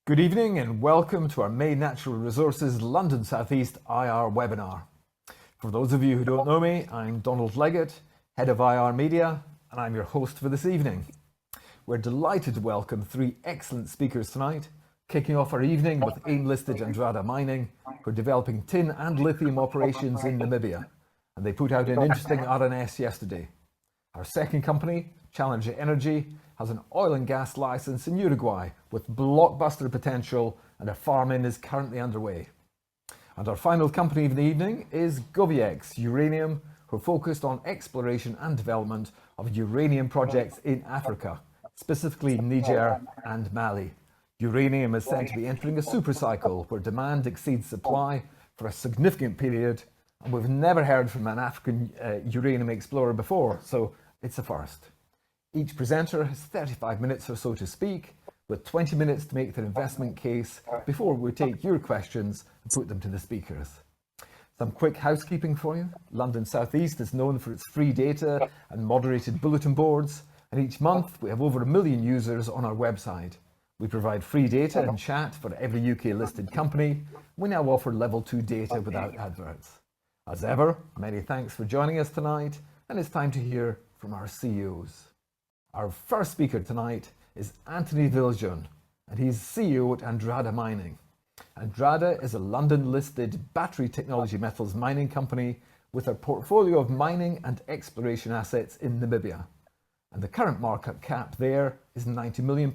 Good evening and welcome to our May Natural Resources London South East IR webinar. For those of you who don't know me, I'm Donald Leggett, Head of IR Media, and I'm your host for this evening. We're delighted to welcome three excellent speakers tonight, kicking off our evening with AIM-listed Andrada Mining, who are developing tin and lithium operations in Namibia, and they put out an interesting RNS yesterday. Our second company, Challenger Energy, has an oil and gas license in Uruguay with blockbuster potential, and a farm-in is currently underway. And our final company of the evening is Goviex Uranium, who are focused on exploration and development of uranium projects in Africa, specifically Niger and Mali. Uranium is said to be entering a supercycle where demand exceeds supply for a significant period, and we've never heard from an African uranium explorer before, so it's a first. Each presenter has 35 minutes or so to speak, with 20 minutes to make their investment case before we take your questions and put them to the speakers. Some quick housekeeping for you. London South East is known for its free data and moderated bulletin boards, and each month we have over 1 million users on our website. We provide free data and chat for every UK listed company. We now offer level 2 data without adverts. As ever, many thanks for joining us tonight, and it's time to hear from our CEOs. Our first speaker tonight is Anthony Viljeon, and he's CEO at Andrada Mining. Andrada is a London-listed battery technology metals mining company with a portfolio of mining and exploration assets in Namibia. And the current market cap there is £90 million.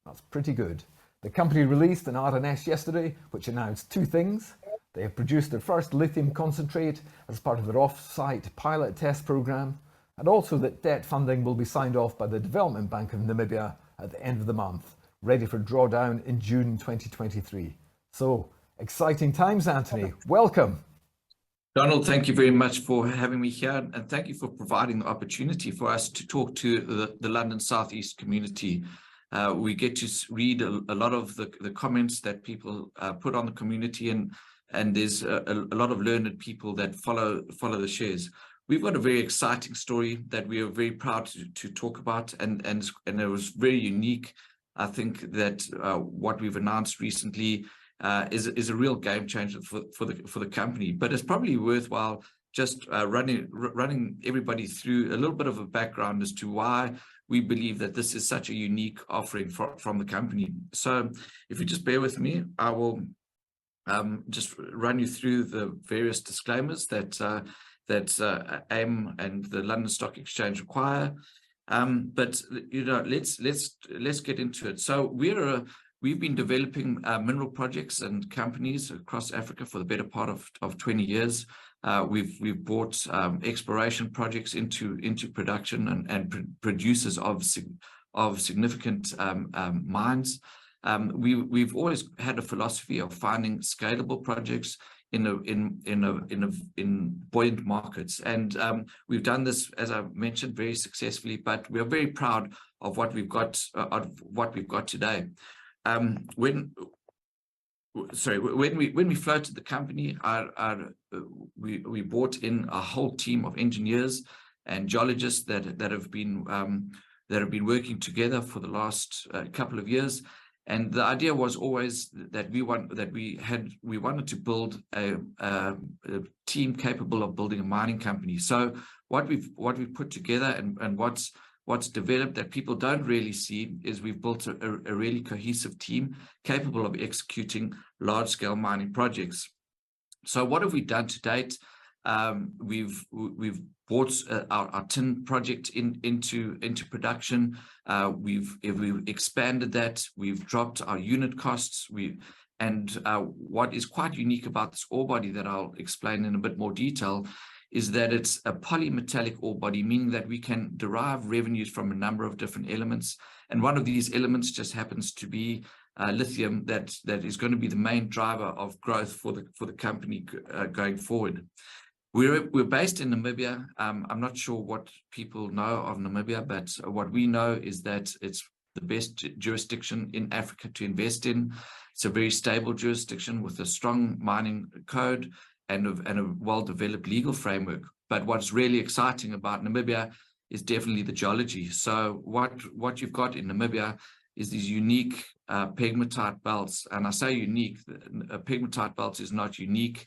That's pretty good. The company released an RNS yesterday, which announced two things. They have produced their first lithium concentrate as part of their off-site pilot test program, and also that debt funding will be signed off by the Development Bank of Namibia at the end of the month, ready for drawdown in June 2023. So, exciting times, Anthony. Welcome. Donald, thank you very much for having me here, and thank you for providing the opportunity for us to talk to the London South East community. We get to read a lot of the comments that people put on the community, and there's a lot of learned people that follow the shares. We've got a very exciting story that we are very proud to talk about, and it was very unique. I think that what we've announced recently is a real game changer for the company. But it's probably worthwhile just running everybody through a little bit of a background as to why we believe that this is such a unique offering from the company. So if you just bear with me, I will just run you through the various disclaimers that AIM and the London Stock Exchange require. But you know, let's get into it. So we've been developing mineral projects and companies across Africa for the better part of 20 years. We've brought exploration projects into production and producers of significant mines. We've always had a philosophy of finding scalable projects in buoyant markets, and we've done this, as I mentioned, very successfully. But we are very proud of what we've got today. When we floated the company, we brought in a whole team of engineers and geologists that have been working together for the last couple of years. And the idea was always that we wanted to build a team capable of building a mining company. So what we've put together and what's developed that people don't really see is we've built a really cohesive team capable of executing large-scale mining projects. So what have we done to date? We've brought our tin project into production. We've expanded that. We've dropped our unit costs. What is quite unique about this ore body that I'll explain in a bit more detail is that it's a polymetallic ore body, meaning that we can derive revenues from a number of different elements. And one of these elements just happens to be lithium that is going to be the main driver of growth for the company going forward. We're based in Namibia. I'm not sure what people know of Namibia, but what we know is that it's the best jurisdiction in Africa to invest in. It's a very stable jurisdiction with a strong mining code and a well-developed legal framework. But what's really exciting about Namibia is definitely the geology. So what you've got in Namibia is these unique pegmatite belts. And I say unique, a pegmatite belt is not unique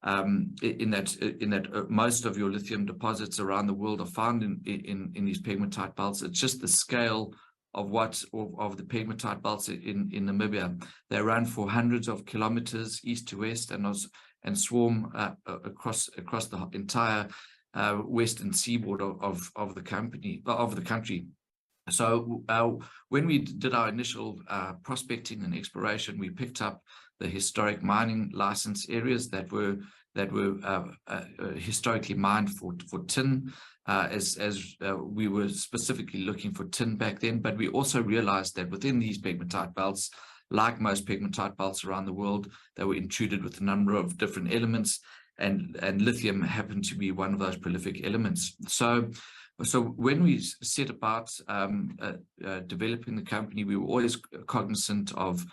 in that most of your lithium deposits around the world are found in these pegmatite belts. It's just the scale of the pegmatite belts in Namibia. They run for hundreds of kilometers east to west and swarm across the entire western seaboard of the country. So when we did our initial prospecting and exploration, we picked up the historic mining license areas that were historically mined for tin, as we were specifically looking for tin back then. But we also realized that within these pegmatite belts, like most pegmatite belts around the world, they were intruded with a number of different elements, and lithium happened to be one of those prolific elements. So when we set about developing the company, we were always cognizant of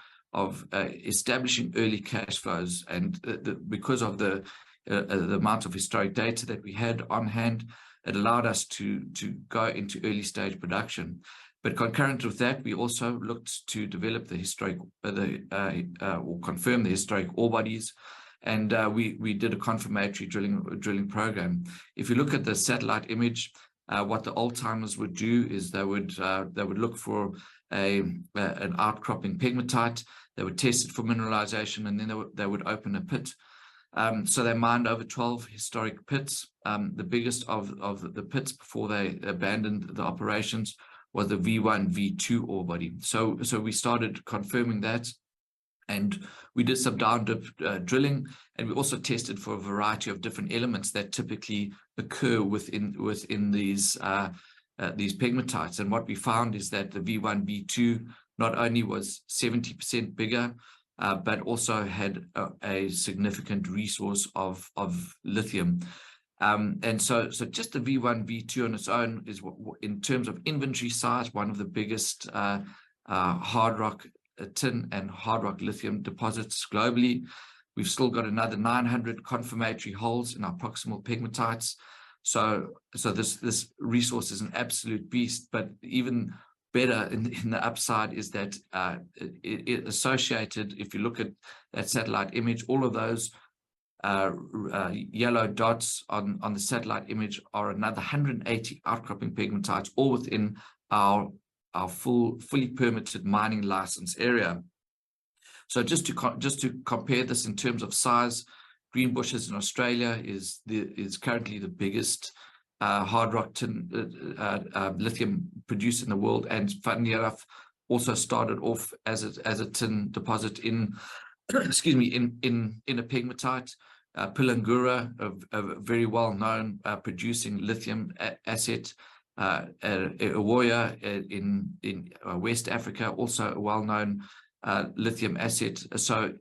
establishing early cash flows, and because of the amount of historic data that we had on hand, it allowed us to go into early stage production. But concurrent with that, we also looked to develop the historic or confirm the historic ore bodies, and we did a confirmatory drilling program. If you look at the satellite image, what the old timers would do is they would look for an outcropping pegmatite. They would test it for mineralization, and then they would open a pit. So they mined over 12 historic pits. The biggest of the pits before they abandoned the operations was the V1, V2 ore body. So we started confirming that, and we did some down dip drilling, and we also tested for a variety of different elements that typically occur within these pegmatites. And what we found is that the V1, V2 not only was 70% bigger, but also had a significant resource of lithium. And so just the V1, V2 on its own is, in terms of inventory size, one of the biggest hard rock tin and hard rock lithium deposits globally. We've still got another 900 confirmatory holes in our proximal pegmatites. So this resource is an absolute beast. But even better in the upside is that it associated, if you look at that satellite image, all of those yellow dots on the satellite image are another 180 outcropping pegmatites, all within our fully permitted mining license area. So just to compare this in terms of size, Greenbushes in Australia is currently the biggest hard rock tin lithium producer in the world, and funnily enough, also started off as a tin deposit in excuse me in a pegmatite. Pilangura, a very well known producing lithium asset. Ewoya in West Africa, also a well known lithium asset. So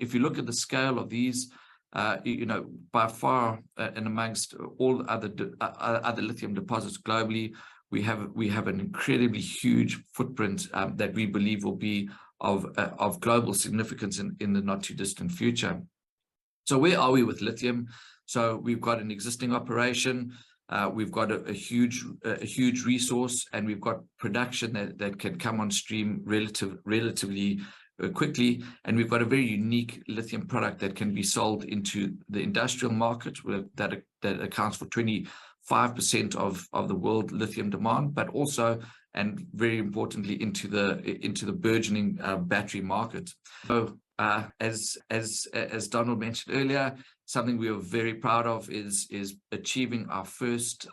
if you look at the scale of these, by far and amongst all other lithium deposits globally, we have an incredibly huge footprint that we believe will be of global significance in the not too distant future. So where are we with lithium? So we've got an existing operation, we've got a huge resource, and we've got production that can come on stream relatively quickly, and we've got a very unique lithium product that can be sold into the industrial market that accounts for 25% of the world lithium demand, but also, and very importantly, into the burgeoning battery market. So as Donald mentioned earlier, something we are very proud of is achieving our first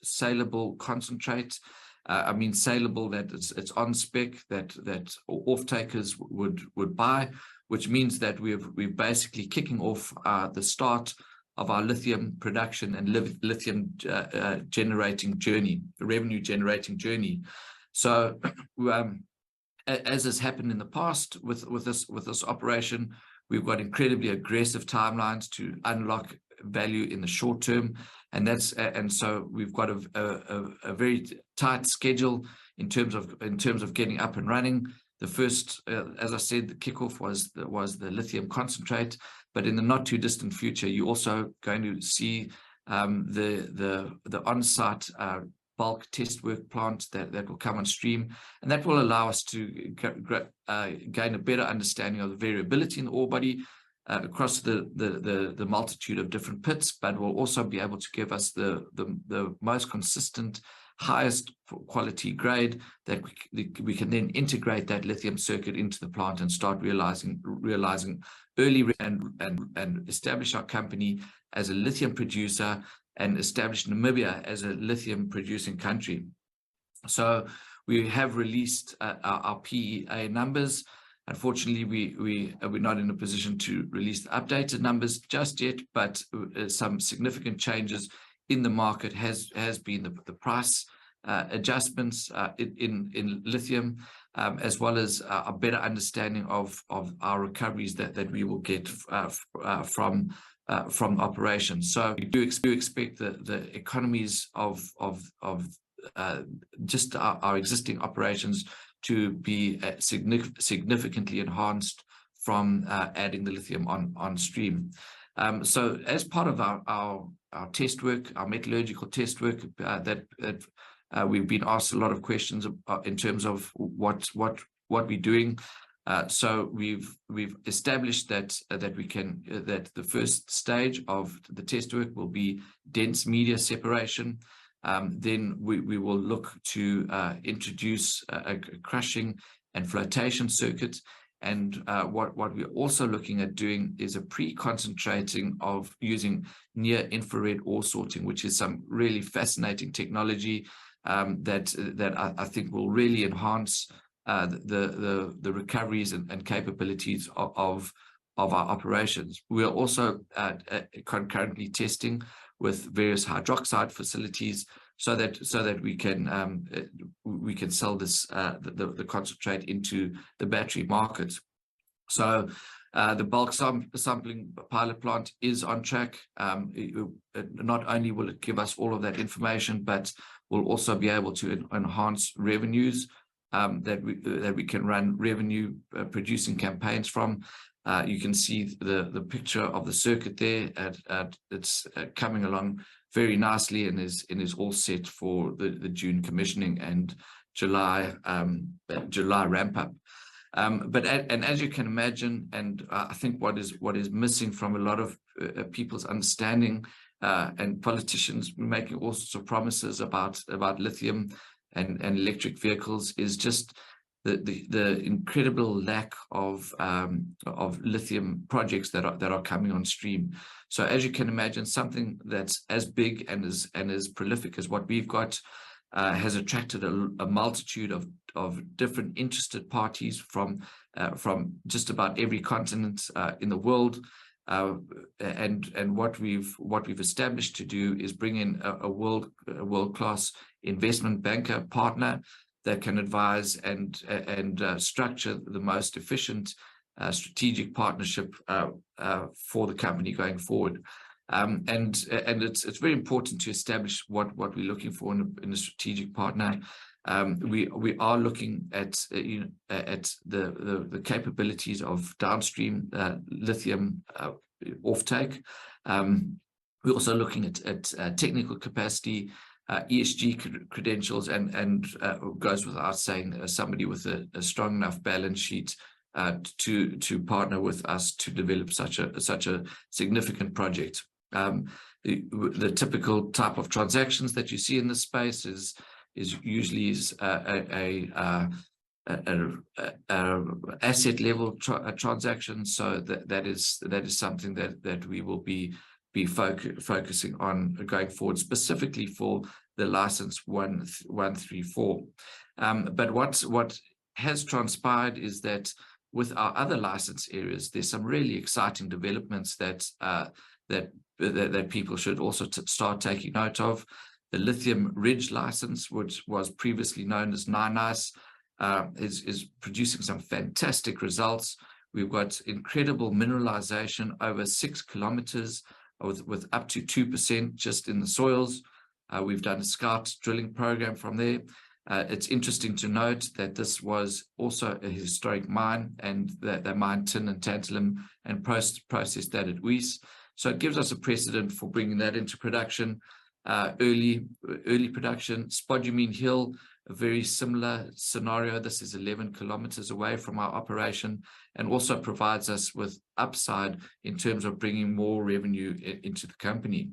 saleable concentrate. I mean saleable, that it's on spec, that off-takers would buy, which means that we're basically kicking off the start of our lithium production and lithium generating journey, the revenue generating journey. So as has happened in the past with this operation, we've got incredibly aggressive timelines to unlock value in the short term, and so we've got a very tight schedule in terms of getting up and running. The first, as I said, the kickoff was the lithium concentrate, but in the not too distant future, you're also going to see the on-site bulk test work plant that will come on stream, and that will allow us to gain a better understanding of the variability in the ore body across the multitude of different pits, but will also be able to give us the most consistent, highest quality grade that we can then integrate that lithium circuit into the plant and start realizing early and establish our company as a lithium producer and establish Namibia as a lithium producing country. So we have released our PEA numbers. Unfortunately, we're not in a position to release the updated numbers just yet, but some significant changes in the market has been the price adjustments in lithium, as well as a better understanding of our recoveries that we will get from operations. So we do expect the economies of just our existing operations to be significantly enhanced from adding the lithium on stream. So as part of our test work, our metallurgical test work, that we've been asked a lot of questions in terms of what we're doing. So we've established that the first stage of the test work will be dense media separation. Then we will look to introduce a crushing and flotation circuit. And what we're also looking at doing is a pre-concentrating of using near infrared ore sorting, which is some really fascinating technology that I think will really enhance the recoveries and capabilities of our operations. We are also concurrently testing with various hydroxide facilities so that we can sell this the concentrate into the battery market. So the bulk sampling pilot plant is on track. Not only will it give us all of that information, but we'll also be able to enhance revenues that we can run revenue producing campaigns from. You can see the picture of the circuit there. It's coming along very nicely and is all set for the June commissioning and July ramp up. But as you can imagine, and I think what is missing from a lot of people's understanding, and politicians making all sorts of promises about lithium and electric vehicles, is just the incredible lack of lithium projects that are coming on stream. So as you can imagine, something that's as big and as prolific as what we've got has attracted a multitude of different interested parties from just about every continent in the world. And what we've established to do is bring in a world-class investment banker partner that can advise and structure the most efficient strategic partnership for the company going forward. And it's very important to establish what we're looking for in a strategic partner. We are looking at the capabilities of downstream lithium offtake. We're also looking at technical capacity, ESG credentials, and goes without saying, somebody with a strong enough balance sheet to partner with us to develop such a significant project. The typical type of transactions that you see in this space is usually asset level transaction. So that is something that we will be focusing on going forward, specifically for the license 134. But what has transpired is that with our other license areas, there's some really exciting developments that people should also start taking note of. The Lithium Ridge license, which was previously known as Nice, is producing some fantastic results. We've got incredible mineralization over 6 kilometers with up to 2% just in the soils. We've done a scout drilling program from there. It's interesting to note that this was also a historic mine, and that they mined tin and tantalum and processed that at Uis. So it gives us a precedent for bringing that into production. early production. Spodumene Hill, a very similar scenario. This is 11 kilometers away from our operation, and also provides us with upside in terms of bringing more revenue into the company.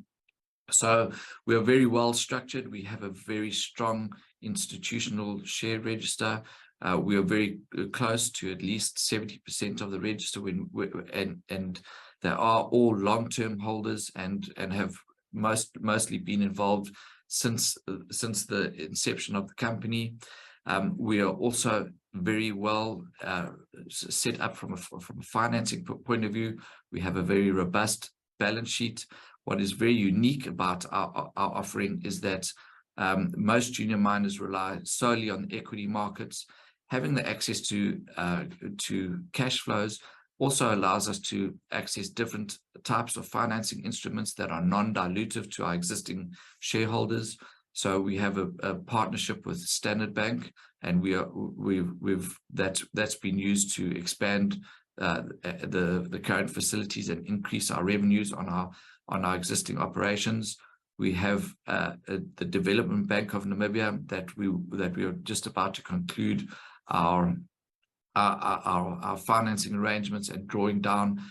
So we are very well structured. We have a very strong institutional share register. We are very close to at least 70% of the register, and they are all long-term holders and have mostly been involved since the inception of the company. We are also very well set up from a financing point of view. We have a very robust balance sheet. What is very unique about our offering is that most junior miners rely solely on the equity markets. Having the access to cash flows also allows us to access different types of financing instruments that are non-dilutive to our existing shareholders. So we have a partnership with Standard Bank, and that's been used to expand the current facilities and increase our revenues on our existing operations. We have the Development Bank of Namibia that we are just about to conclude our financing arrangements and drawing down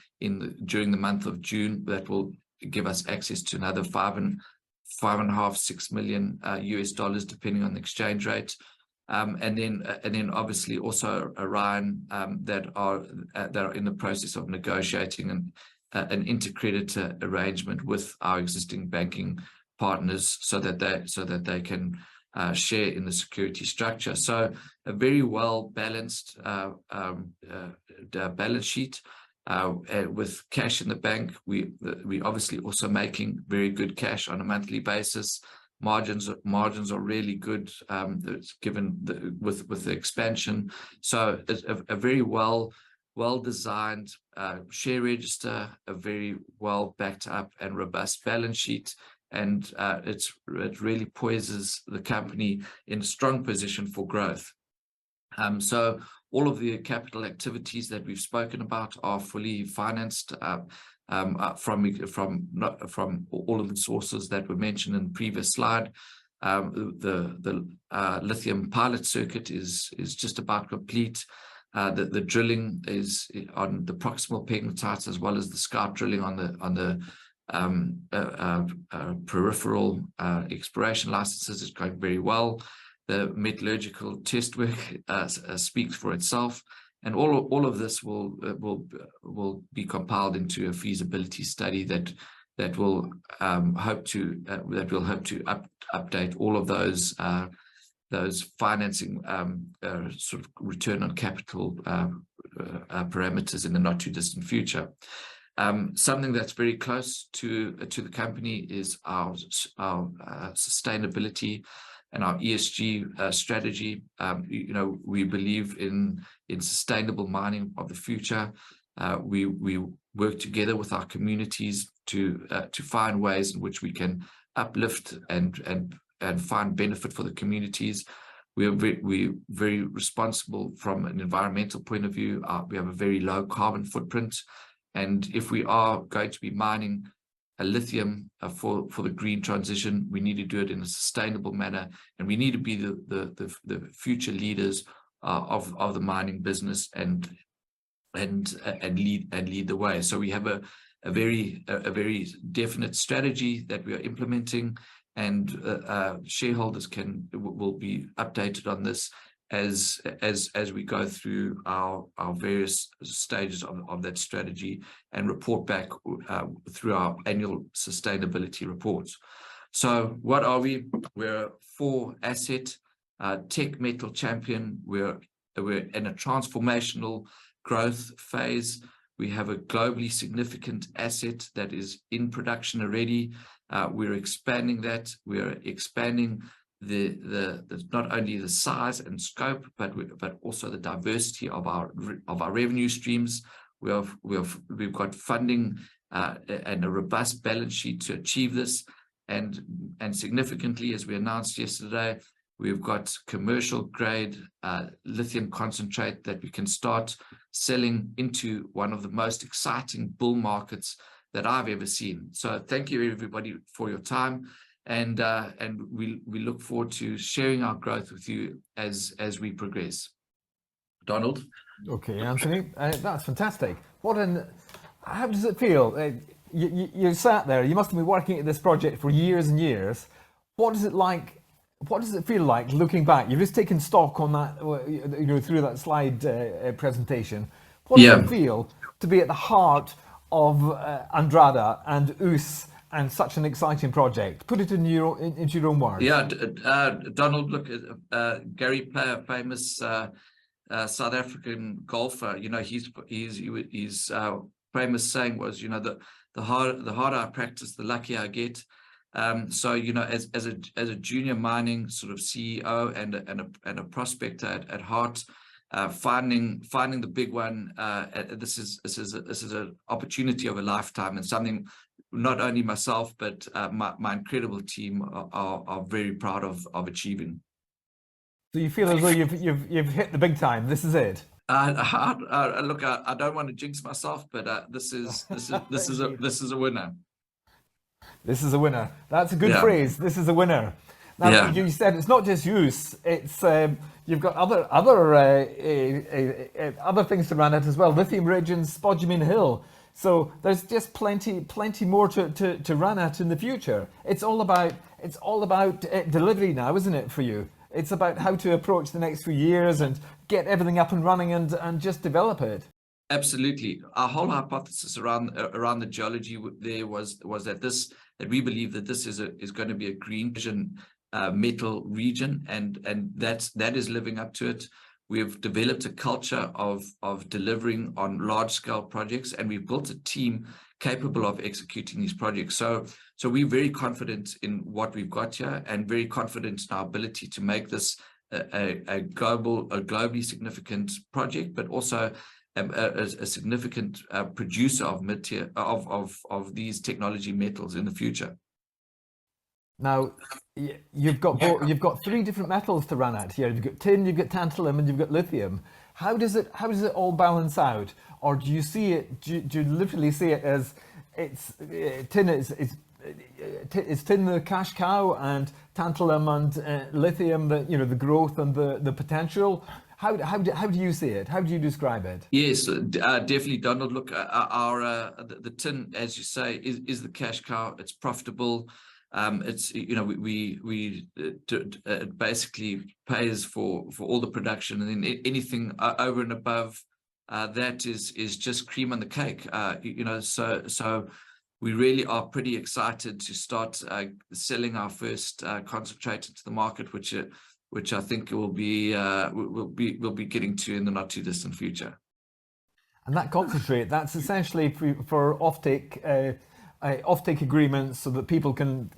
during the month of June. That will give us access to another $5.5–6 million US dollars, depending on the exchange rate. And then obviously also Orion that are in the process of negotiating an intercreditor arrangement with our existing banking partners so that they can share in the security structure. So a very well balanced balance sheet with cash in the bank. We obviously also making very good cash on a monthly basis. Margins are really good, given with the expansion. So it's a very well designed share register, a very well backed up and robust balance sheet, and it really poises the company in a strong position for growth. So all of the capital activities that we've spoken about are fully financed from all of the sources that were mentioned in the previous slide. The lithium pilot circuit is just about complete. The drilling is on the proximal pegmatites, as well as the scout drilling on the peripheral exploration licenses is going very well. The metallurgical test work speaks for itself, and all of this will be compiled into a feasibility study that will hope to update all of those financing sort of return on capital parameters in the not too distant future. Something that's very close to the company is our sustainability and our ESG strategy. We believe in sustainable mining of the future. We work together with our communities to find ways in which we can uplift and find benefit for the communities. We're very responsible from an environmental point of view. We have a very low carbon footprint, and if we are going to be mining a lithium for the green transition, we need to do it in a sustainable manner, and we need to be the future leaders of the mining business and lead the way. So we have a very definite strategy that we are implementing, and shareholders will be updated on this as we go through our various stages of that strategy and report back through our annual sustainability reports. So what are we? We're a 4-asset tech metal champion. We're in a transformational growth phase. We have a globally significant asset that is in production already. We're expanding that. We're expanding the not only the size and scope, but also the diversity of our revenue streams. We've got funding and a robust balance sheet to achieve this, and significantly, as we announced yesterday, we've got commercial grade lithium concentrate that we can start selling into one of the most exciting bull markets that I've ever seen. So thank you everybody for your time. and we look forward to sharing our growth with you as we progress. Donald? Okay, Anthony, that's fantastic. How does it feel? You sat there, you must have been working at this project for years and years. What is it like? What does it feel like looking back? You've just taken stock on that, through that slide presentation. What does it feel to be at the heart of Andrada and US and such an exciting project? Put it into your own words. Yeah, Donald, look, Gary Player, famous South African golfer, his famous saying was, the harder I practice, the luckier I get. So, as a junior mining sort of CEO and a prospector at heart, finding the big one, this is an opportunity of a lifetime, and something not only myself but my incredible team are very proud of achieving. So you feel as though you've hit the big time. This is it. Look, I don't want to jinx myself, but this is a winner. This is a winner. That's a good phrase. This is a winner. Now you said it's not just use. It's you've got other things to run at as well. Lithium Ridge and Spodumene Hill. So there's just plenty more to run at in the future. It's all about delivery now, isn't it, for you? It's about how to approach the next few years and get everything up and running and just develop it. Absolutely. Our whole hypothesis around the geology there was that we believe that this is going to be a green metal region, and that is living up to it. We've developed a culture of delivering on large scale projects, and we've built a team capable of executing these projects. So we're very confident in what we've got here, and very confident in our ability to make this a globally significant project, but also a significant producer of mid-tier of these technology metals in the future. Now, you've got three different metals to run at here. You've got tin, you've got tantalum, and you've got lithium. How does it all balance out? Or do you see it? Do you literally see it as it's tin is tin the cash cow, and tantalum and lithium the growth and the potential? How do you see it? How do you describe it? Yes, definitely, Donald. Look, the tin, as you say, is the cash cow. It's profitable. It's it basically pays for all the production, and then anything over and above that is just cream on the cake. So we really are pretty excited to start selling our first concentrate into the market, which I think we'll be getting to in the not too distant future. And that concentrate, that's essentially for offtake agreements, so that people can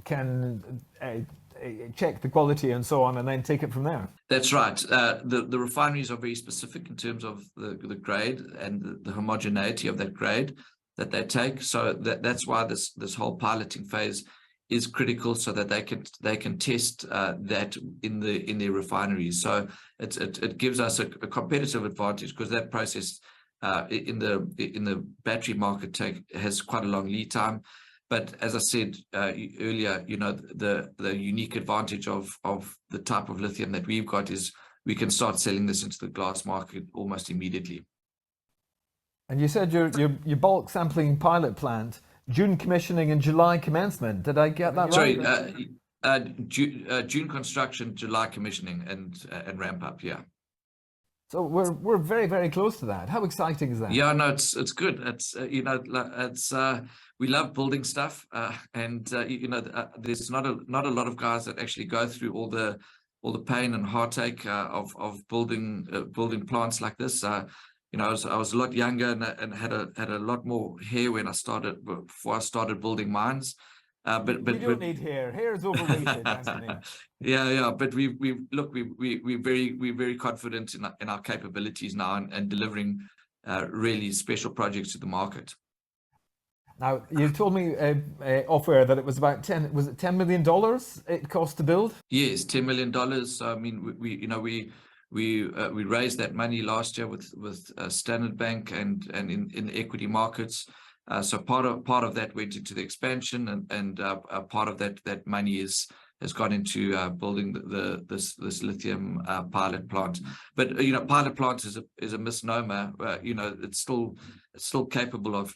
check the quality and so on, and then take it from there. That's right. The refineries are very specific in terms of the grade and the homogeneity of that grade that they take. So that's why this whole piloting phase is critical, so that they can test that in their refineries. So it gives us a competitive advantage, because that process in the battery market has quite a long lead time. But as I said earlier, the unique advantage of the type of lithium that we've got is we can start selling this into the glass market almost immediately. And you said your bulk sampling pilot plant, June commissioning and July commencement. Did I get that right? Sorry, June construction, July commissioning, and ramp up. Yeah. So we're very, very close to that. How exciting is that? Yeah, no, it's good. It's we love building stuff, and there's not a lot of guys that actually go through all the pain and heartache of building plants like this. I was a lot younger and had a lot more hair before I started building mines. But you don't need hair. Hair is overrated, Anthony. Yeah. But we're very confident in our capabilities now and delivering really special projects to the market. Now, you told me off air that it was about $10 million it cost to build? Yes, $10 million. I mean, we raised that money last year with Standard Bank and in the equity markets. So part of that went into the expansion, and part of that money has gone into building this lithium pilot plant. But pilot plant is a misnomer. It's still capable of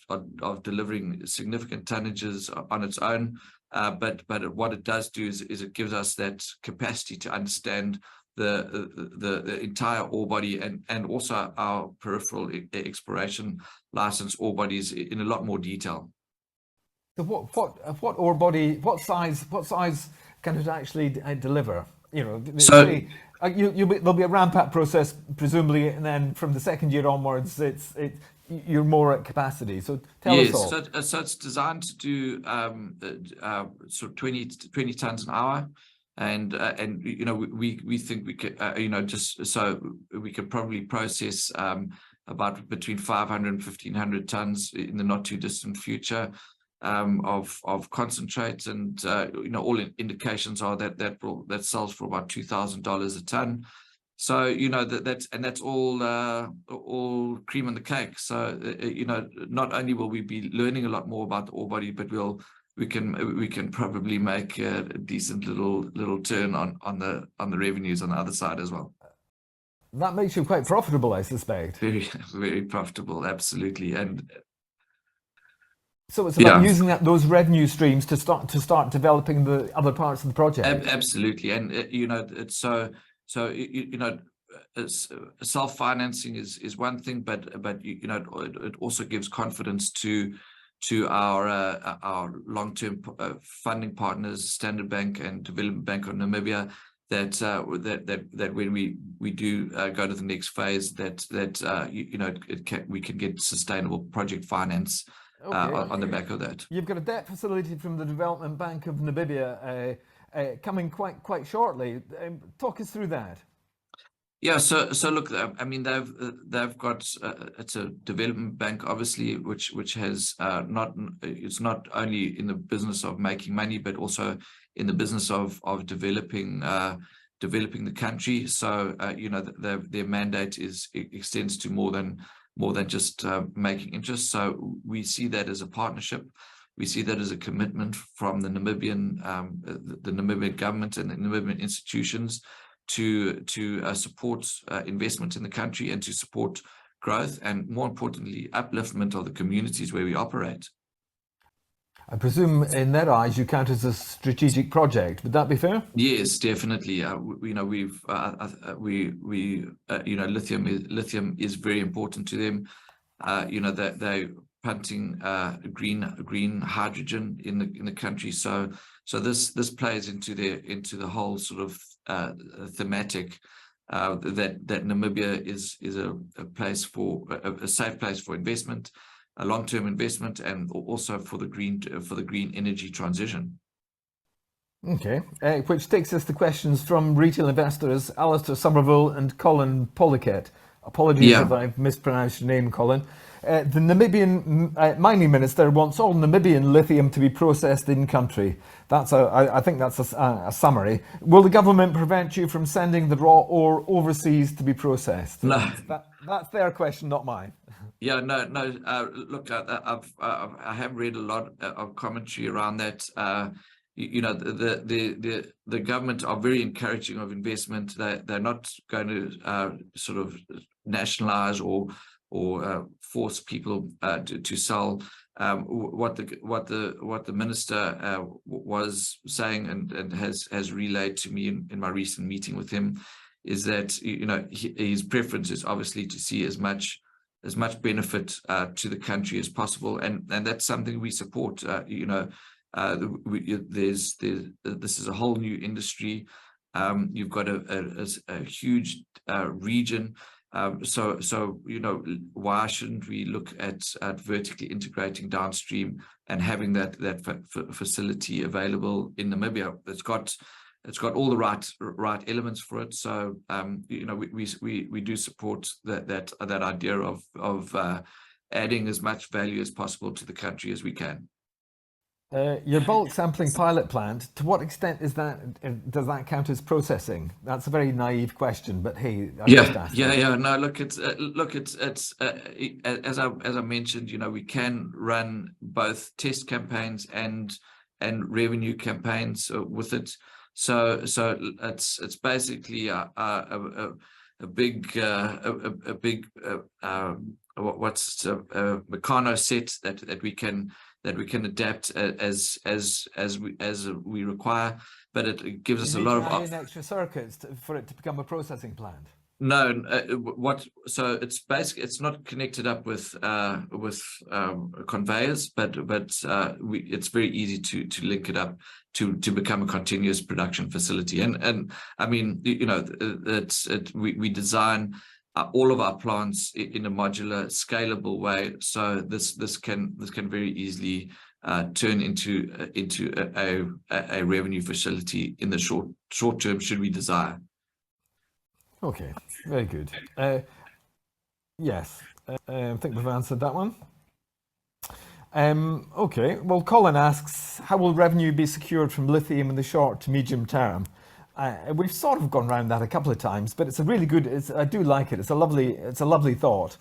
delivering significant tonnages on its own. But what it does do is it gives us that capacity to understand the entire ore body and also our peripheral exploration license ore bodies in a lot more detail. So what ore body, what size can it actually deliver? So there'll be a ramp up process presumably, and then from the second year onwards, you're more at capacity. So tell us all. So it's designed to do sort of 20 tons an hour. And we think we could just so we could probably process about between 500 and 1,500 tons in the not too distant future of concentrates, and all indications are that sells for about $2,000 a ton. So that's all cream on the cake. So not only will we be learning a lot more about the ore body, but we can probably make a decent little turn on the revenues on the other side as well. That makes you quite profitable, I suspect. Very, very profitable, absolutely. And so it's about using those revenue streams to start developing the other parts of the project. Absolutely, and self-financing is one thing, but it also gives confidence to our long-term funding partners, Standard Bank and Development Bank of Namibia, that when we do go to the next phase, we can get sustainable project finance on the back of that. You've got a debt facility from the Development Bank of Namibia coming quite shortly. Talk us through that. Yeah, so look, I mean, they've got it's a development bank, obviously, which has it's not only in the business of making money, but also in the business of developing the country. So their mandate extends to more than just making interest. So we see that as a partnership. We see that as a commitment from the Namibian government and the Namibian institutions to support investment in the country and to support growth, and more importantly, upliftment of the communities where we operate. I presume in their eyes you count as a strategic project. Would that be fair? Yes, definitely. Lithium is very important to them. That they're punting green hydrogen in the country. So this plays into the whole sort of thematic that Namibia is a place for a safe place for investment, a long-term investment, and also for the green energy transition. Okay, which takes us to questions from retail investors Alistair Somerville and Colin Poliquet. Apologies if I've mispronounced your name, Colin. The Namibian mining minister wants all Namibian lithium to be processed in country. I think that's a summary. Will the government prevent you from sending the raw ore overseas to be processed? No. That's their question, not mine. Yeah, no. Look, I have read a lot of commentary around that. The government are very encouraging of investment. They're not going to sort of nationalize or force people to sell. What the minister was saying and has relayed to me in my recent meeting with him is that his preference is obviously to see as much benefit to the country as possible, and that's something we support. This is a whole new industry. You've got a huge region. So why shouldn't we look at vertically integrating downstream and having that facility available in Namibia? It's got all the right elements for it. So we do support that idea of adding as much value as possible to the country as we can. Your bulk sampling pilot plant, to what extent is that, does that count as processing? That's a very naive question, but hey, I just asked it. Yeah. No, look, it's as I mentioned, we can run both test campaigns and revenue campaigns with it. So it's basically a big Meccano set that we can adapt as we require, but it gives us a lot of extra circuits for it to become a processing plant. No, so it's basically, it's not connected up with conveyors, but it's very easy to link it up to become a continuous production facility. And I mean, we design all of our plants in a modular, scalable way. So this can very easily turn into a revenue facility in the short term, should we desire. Okay, very good. Yes, I think we've answered that one. Okay, well, Colin asks, how will revenue be secured from lithium in the short to medium term? We've sort of gone around that a couple of times, but it's a really good, I do like it. It's a lovely thought.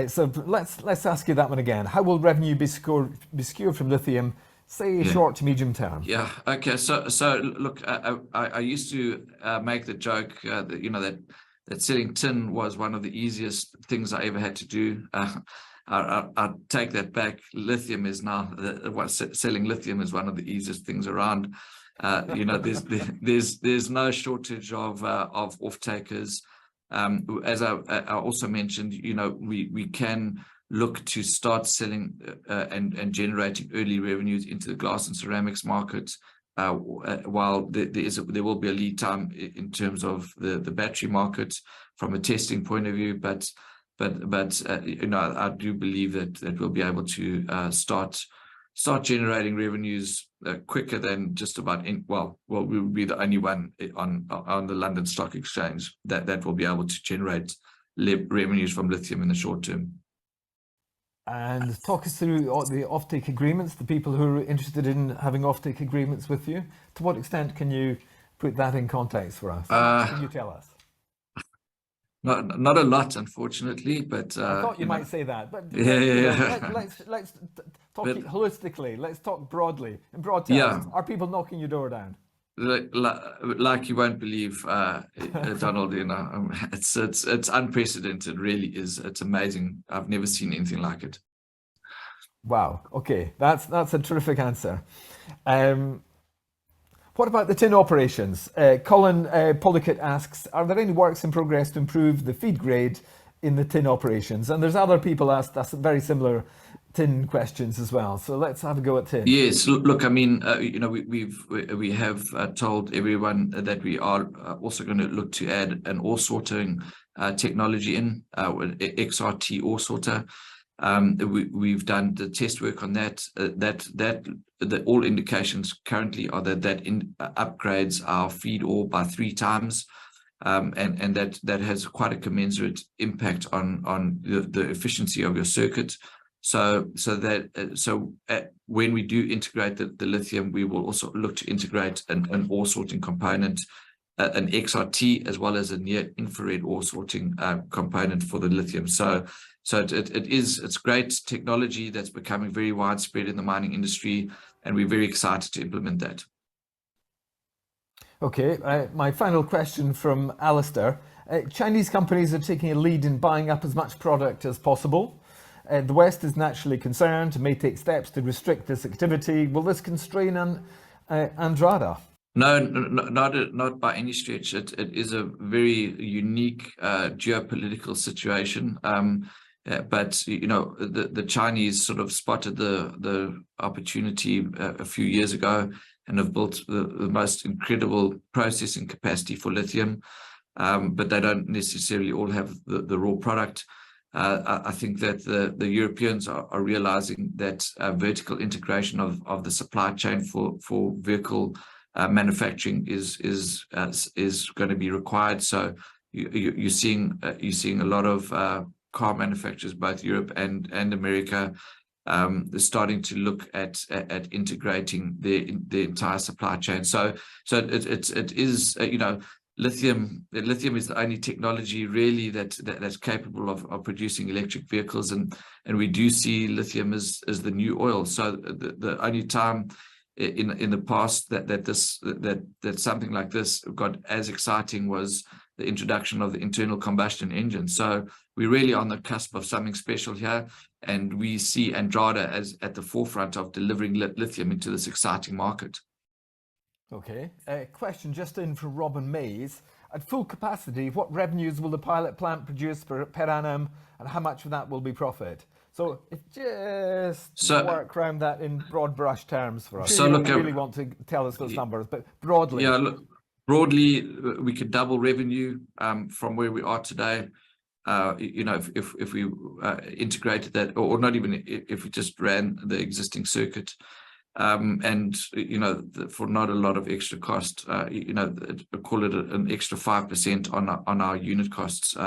So let's ask you that one again. How will revenue be secured from lithium, say short to medium term? Yeah, okay. So look, I used to make the joke that selling tin was one of the easiest things I ever had to do. I take that back. Lithium is now selling lithium is one of the easiest things around. There's no shortage of off takers. As I also mentioned, we can look to start selling and generating early revenues into the glass and ceramics markets. While there will be a lead time in terms of the battery market from a testing point of view, but I do believe that we'll be able to start generating revenues quicker than just about we will be the only one on the London Stock Exchange that will be able to generate revenues from lithium in the short term. And talk us through the offtake agreements, the people who are interested in having offtake agreements with you. To what extent can you put that in context for us? Can you tell us? Not a lot, unfortunately, but I thought you might say that. But let's talk holistically. Let's talk broadly. In broad terms, are people knocking your door down? Like you won't believe, Donald. It's unprecedented. Really is. It's amazing. I've never seen anything like it. Wow. Okay, that's a terrific answer. What about the tin operations? Colin Pollickett asks, are there any works in progress to improve the feed grade in the tin operations? And there's other people asked us very similar tin questions as well. So let's have a go at tin. Yes, look, I mean, we have told everyone that we are also going to look to add an ore sorting technology in with XRT ore sorter. We've done the test work on that. That all indications currently are that upgrades our feed ore by 3 times. And that has quite a commensurate impact on the efficiency of your circuit. So when we do integrate the lithium, we will also look to integrate an ore sorting component, an XRT, as well as a near infrared ore sorting component for the lithium. So it's great technology that's becoming very widespread in the mining industry, and we're very excited to implement that. Okay, my final question from Alistair. Chinese companies are taking a lead in buying up as much product as possible. The West is naturally concerned and may take steps to restrict this activity. Will this constrain Andrada? No, not by any stretch. It is a very unique geopolitical situation. But the Chinese sort of spotted the opportunity a few years ago and have built the most incredible processing capacity for lithium. But they don't necessarily all have the raw product. I think that the Europeans are realizing that vertical integration of the supply chain for vehicle manufacturing is going to be required. So you're seeing a lot of car manufacturers, both Europe and America, starting to look at integrating the entire supply chain. So it is, you know, lithium is the only technology really that's capable of producing electric vehicles, and we do see lithium as the new oil. So the only time in the past that something like this got as exciting was the introduction of the internal combustion engine. So we're really on the cusp of something special here, and we see Andrada as at the forefront of delivering lithium into this exciting market. Okay, question just in for Robin Mays. At full capacity, what revenues will the pilot plant produce per annum, and how much of that will be profit? So just work around that in broad brush terms for us. So you don't really want to tell us those numbers, but broadly. Yeah, look, broadly, we could double revenue from where we are today. You know, if we integrated that, or not even if we just ran the existing circuit, and you know, for not a lot of extra cost, you know, call it an extra 5% on our unit costs.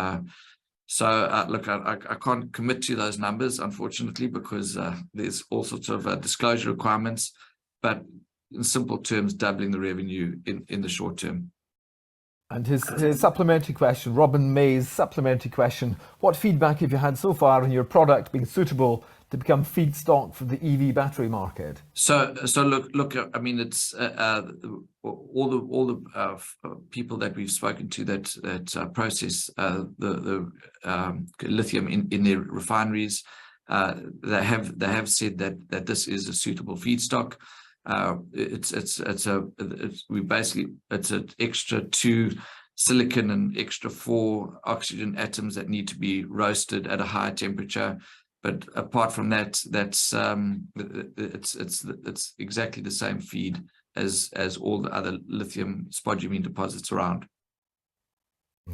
So look, I can't commit to those numbers, unfortunately, because there's all sorts of disclosure requirements, but in simple terms, doubling the revenue in the short term. And his supplementary question, Robin May's supplementary question, what feedback have you had so far on your product being suitable to become feedstock for the EV battery market? So look, I mean, it's all the people that we've spoken to that process the lithium in their refineries, they have said that this is a suitable feedstock. It's an extra 2 silicon and extra 4 oxygen atoms that need to be roasted at a higher temperature. But apart from that, it's exactly the same feed as all the other lithium spodumene deposits around.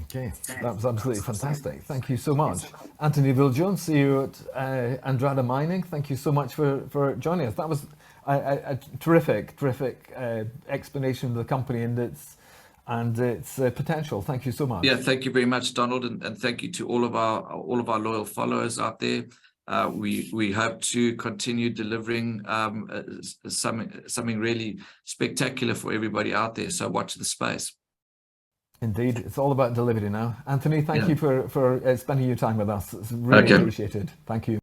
Okay, that was absolutely fantastic. Thank you so much. Anthony Viljeon, CEO at Andrada Mining, thank you so much for joining us. That was a terrific explanation of the company and its potential. Thank you so much. Yeah, thank you very much, Donald, and thank you to all of our loyal followers out there. We hope to continue delivering something really spectacular for everybody out there. So watch the space. Indeed, it's all about delivery now. Anthony, thank you for spending your time with us. It's really appreciated. Thank you.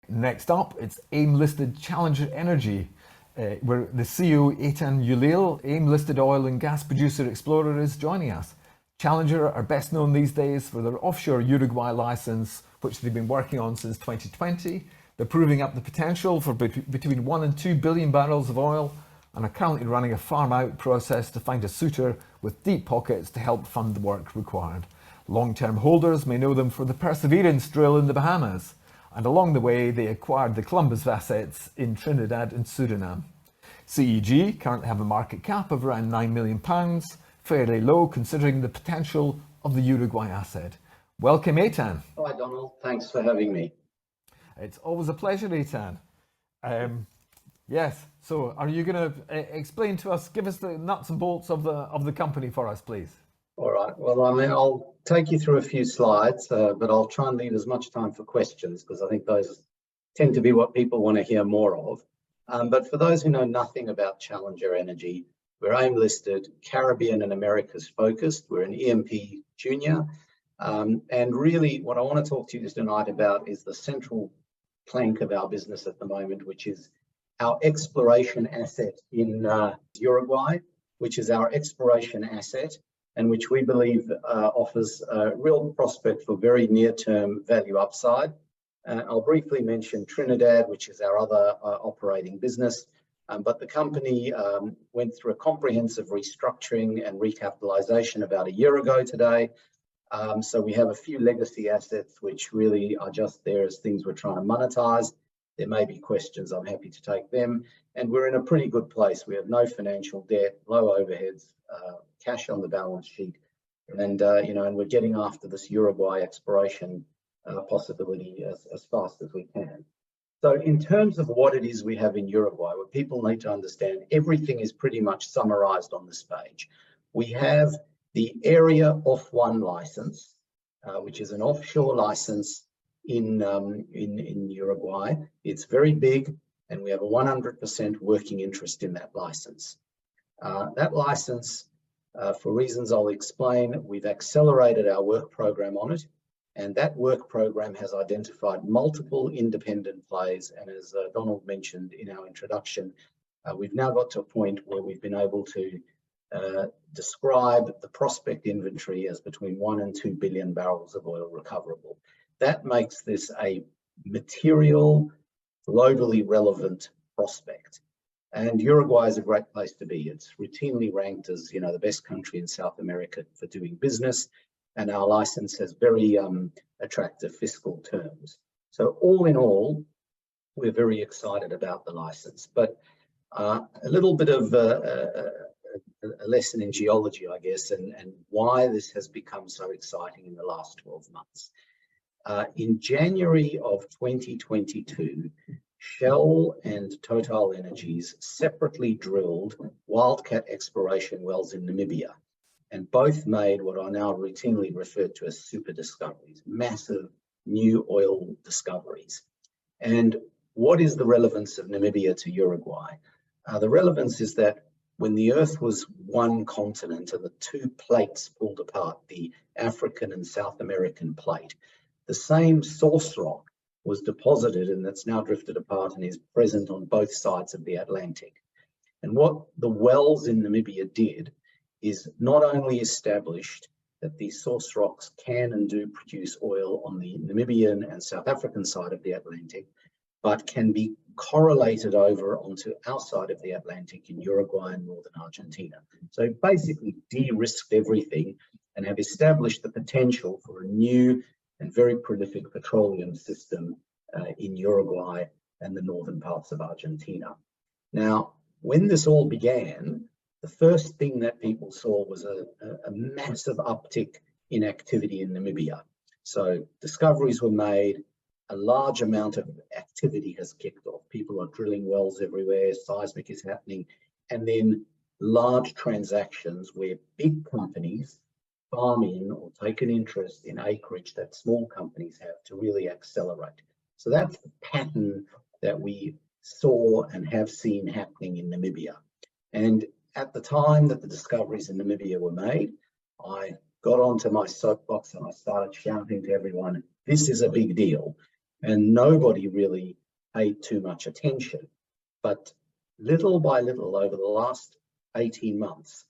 Next up, it's AIM-listed Challenger Energy, where the CEO, Eitan Uliel, AIM-listed oil and gas producer explorer, is joining us. Challenger are best known these days for their offshore Uruguay license, which they've been working on since 2020. They're proving up the potential for between 1 and 2 billion barrels of oil, and are currently running a farm-out process to find a suitor with deep pockets to help fund the work required. Long-term holders may know them for the Perseverance drill in the Bahamas, and along the way they acquired the Columbus assets in Trinidad and Suriname. CEG currently have a market cap of around £9 million, fairly low considering the potential of the Uruguay asset. Welcome, Eitan. Hi, Donald. Thanks for having me. It's always a pleasure, Eitan. Yes, so are you going to explain to us, give us the nuts and bolts of the company for us, please? All right. Well, I mean, I'll take you through a few slides, but I'll try and leave as much time for questions because I think those tend to be what people want to hear more of. But for those who know nothing about Challenger Energy, we're AIM-listed, Caribbean and Americas focused. We're an EMP junior. And really what I want to talk to you tonight about is the central plank of our business at the moment, which is our exploration asset in Uruguay, which is our exploration asset, and which we believe offers a real prospect for very near-term value upside. I'll briefly mention Trinidad, which is our other operating business, but the company went through a comprehensive restructuring and recapitalization about a year ago today. So we have a few legacy assets which really are just there as things we're trying to monetize. There may be questions, I'm happy to take them. And we're in a pretty good place. We have no financial debt, low overheads, cash on the balance sheet. And, and we're getting after this Uruguay exploration possibility as fast as we can. So in terms of what it is we have in Uruguay, what people need to understand, everything is pretty much summarized on this page. We have the Area Off-1 license, which is an offshore license in Uruguay. It's very big, and we have a 100% working interest in that license. That license, for reasons I'll explain, we've accelerated our work program on it, and that work program has identified multiple independent plays. And as Donald mentioned in our introduction, we've now got to a point where we've been able to describe the prospect inventory as between 1 and 2 billion barrels of oil recoverable. That makes this a material, globally relevant prospect. And Uruguay is a great place to be. It's routinely ranked as, you know, the best country in South America for doing business, and our license has very attractive fiscal terms. So all in all, we're very excited about the license. But a little bit of a lesson in geology, I guess, and why this has become so exciting in the last 12 months. In January of 2022, Shell and Total Energies separately drilled wildcat exploration wells in Namibia, and both made what are now routinely referred to as super discoveries, massive new oil discoveries. And what is the relevance of Namibia to Uruguay? The relevance is that when the Earth was one continent and the two plates pulled apart, the African and South American plate, the same source rock was deposited, and that's now drifted apart and is present on both sides of the Atlantic. And what the wells in Namibia did is not only established that these source rocks can and do produce oil on the Namibian and South African side of the Atlantic, but can be correlated over onto our side of the Atlantic in Uruguay and northern Argentina. So basically de-risked everything and have established the potential for a new and very prolific petroleum system in Uruguay and the northern parts of Argentina. Now, when this all began, the first thing that people saw was a massive uptick in activity in Namibia. So discoveries were made, a large amount of activity has kicked off. People are drilling wells everywhere, seismic is happening, and then large transactions where big companies farm in or take an interest in acreage that small companies have to really accelerate. So that's the pattern that we saw and have seen happening in Namibia. And at the time that the discoveries in Namibia were made, I got onto my soapbox and I started shouting to everyone, this is a big deal. And nobody really paid too much attention. But little by little over the last 18 months,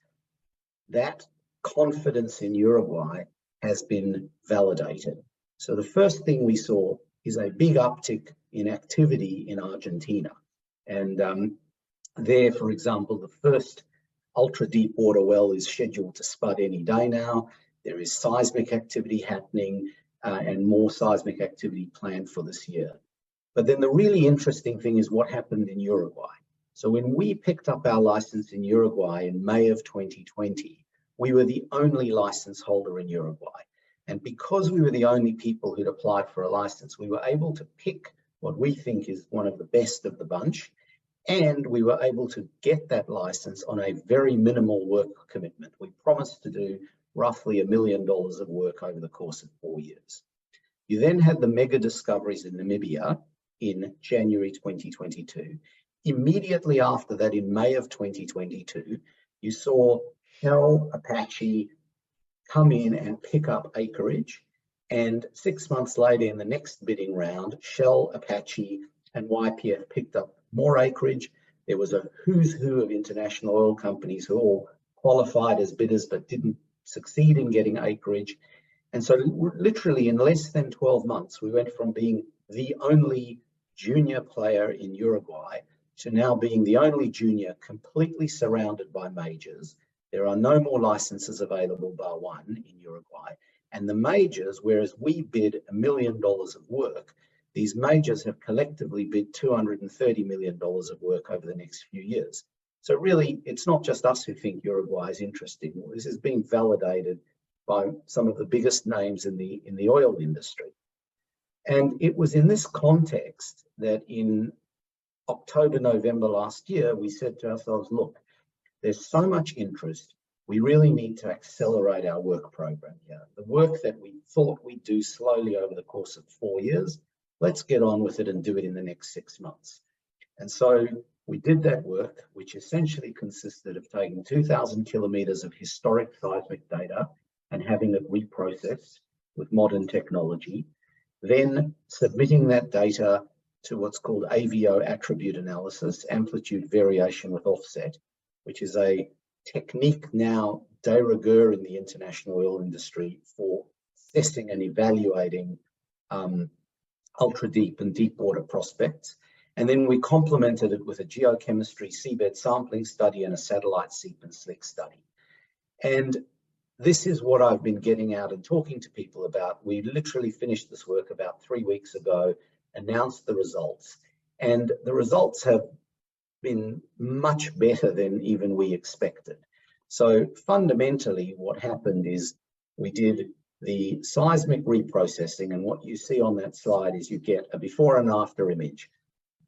that confidence in Uruguay has been validated. So the first thing we saw is a big uptick in activity in Argentina. And there, for example, the first ultra deep water well is scheduled to spud any day now. There is seismic activity happening and more seismic activity planned for this year. But then the really interesting thing is what happened in Uruguay. So when we picked up our license in Uruguay in May of 2020, we were the only license holder in Uruguay. And because we were the only people who'd applied for a license, we were able to pick what we think is one of the best of the bunch. And we were able to get that license on a very minimal work commitment. We promised to do roughly $1 million of work over the course of 4 years. You then had the mega discoveries in Namibia in January 2022. Immediately after that, in May of 2022, you saw Shell, Apache come in and pick up acreage. And 6 months later, in the next bidding round, Shell, Apache, and YPF picked up more acreage. There was a who's who of international oil companies who all qualified as bidders but didn't succeed in getting acreage. And so literally in less than 12 months, we went from being the only junior player in Uruguay to now being the only junior completely surrounded by majors. There are no more licenses available bar one in Uruguay. And the majors, whereas we bid $1 million of work, these majors have collectively bid $230 million of work over the next few years. So really, it's not just us who think Uruguay is interesting. This is being validated by some of the biggest names in the oil industry. And it was in this context that in October, November last year, we said to ourselves, look, there's so much interest. we really need to accelerate our work program here. The work that we thought we'd do slowly over the course of 4 years, let's get on with it and do it in the next 6 months. And so we did that work, which essentially consisted of taking 2,000 kilometers of historic seismic data and having it reprocessed with modern technology, then submitting that data to what's called AVO attribute analysis, amplitude variation with offset, which is a technique now de rigueur in the international oil industry for assessing and evaluating ultra deep and deep water prospects. And then we complemented it with a geochemistry seabed sampling study and a satellite seep and slick study. And this is what I've been getting out and talking to people about. We literally finished this work about 3 weeks ago, announced the results, and the results have been much better than even we expected. So fundamentally what happened is we did the seismic reprocessing, and what you see on that slide is you get a before and after image.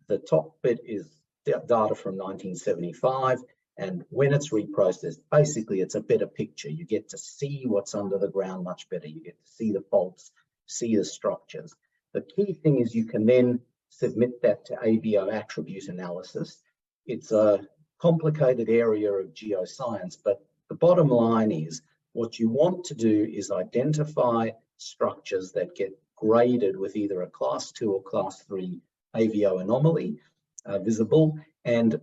The top bit is data from 1975, and when it's reprocessed, basically it's a better picture. You get to see what's under the ground much better. You get to see the faults, see the structures. The key thing is you can then submit that to AVO attribute analysis. It's a complicated area of geoscience, but the bottom line is what you want to do is identify structures that get graded with either a class 2 or class 3 AVO anomaly visible. And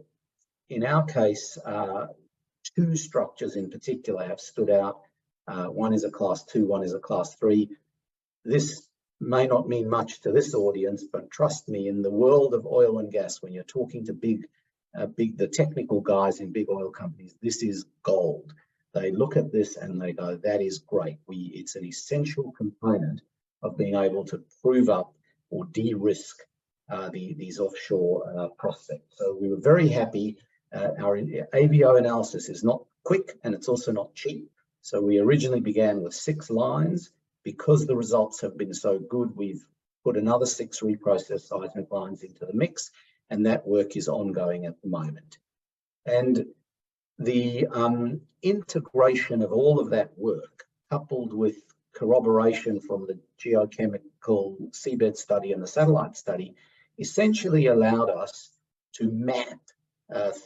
in our case, 2 structures in particular have stood out. One is a class 2, one is a class 3. This may not mean much to this audience, but trust me, in the world of oil and gas, when you're talking to the technical guys in big oil companies, this is gold. They look at this and they go, that is great. It's an essential component of being able to prove up or de-risk these offshore prospects. So we were very happy. Our AVO analysis is not quick and it's also not cheap. So we originally began with 6 lines. Because the results have been so good, we've put another 6 reprocessed seismic lines into the mix, and that work is ongoing at the moment. And the integration of all of that work, coupled with corroboration from the geochemical seabed study and the satellite study, essentially allowed us to map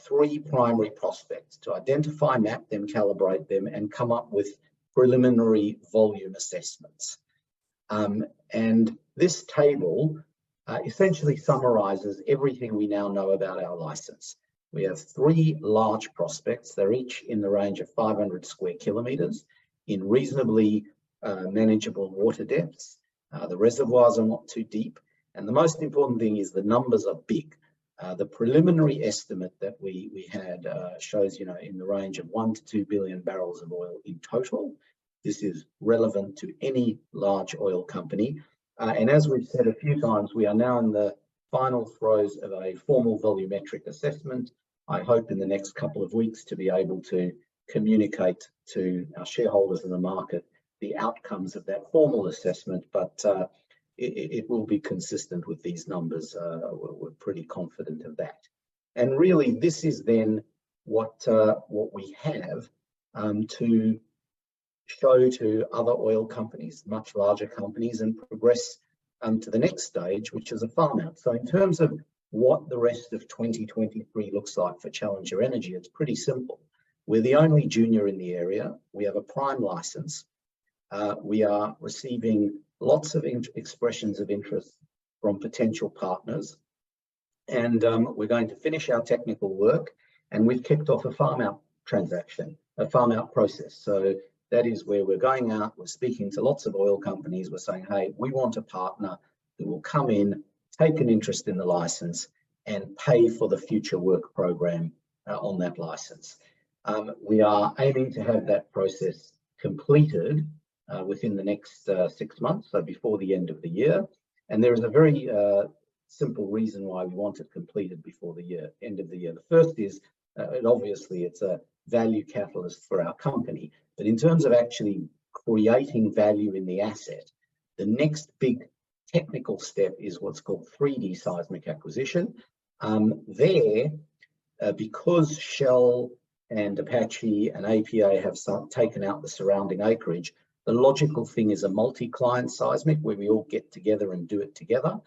3 primary prospects, to identify, map them, calibrate them, and come up with preliminary volume assessments. And this table essentially summarizes everything we now know about our license. We have 3 large prospects. They're each in the range of 500 square kilometers in reasonably manageable water depths. The reservoirs are not too deep. And the most important thing is the numbers are big. The preliminary estimate that we had shows, in the range of 1 to 2 billion barrels of oil in total. This is relevant to any large oil company. And as we've said a few times, we are now in the final throes of a formal volumetric assessment. I hope in the next couple of weeks to be able to communicate to our shareholders in the market the outcomes of that formal assessment, but it will be consistent with these numbers. We're pretty confident of that. And really, this is then what we have to show to other oil companies, much larger companies, and progress to the next stage, which is a farm out. So in terms of what the rest of 2023 looks like for Challenger Energy, it's pretty simple. We're the only junior in the area. We have a prime license. We are receiving lots of expressions of interest from potential partners. And we're going to finish our technical work, and we've kicked off a farm out transaction, a farm out process. So that is where we're going out, we're speaking to lots of oil companies, we're saying, hey, we want a partner who will come in, take an interest in the license, and pay for the future work program on that license. We are aiming to have that process completed within the next 6 months, so before the end of the year. And there is a very simple reason why we want it completed before the end of the year. The first is, obviously, it's a value catalyst for our company. But in terms of actually creating value in the asset, the next big technical step is what's called 3D seismic acquisition. Because Shell and Apache and APA have taken out the surrounding acreage, the logical thing is a multi-client seismic where we all get together and do it together.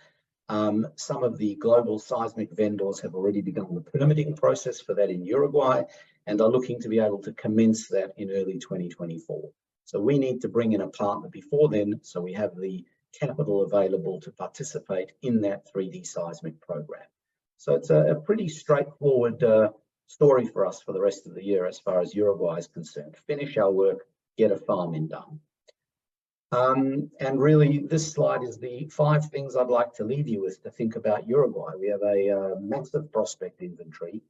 Some of the global seismic vendors have already begun the permitting process for that in Uruguay and are looking to be able to commence that in early 2024. So we need to bring in a partner before then, so we have the capital available to participate in that 3D seismic program. So it's a pretty straightforward story for us for the rest of the year as far as Uruguay is concerned. Finish our work, get a farm-in done. And really, this slide is the 5 things I'd like to leave you with to think about Uruguay. We have a massive prospect inventory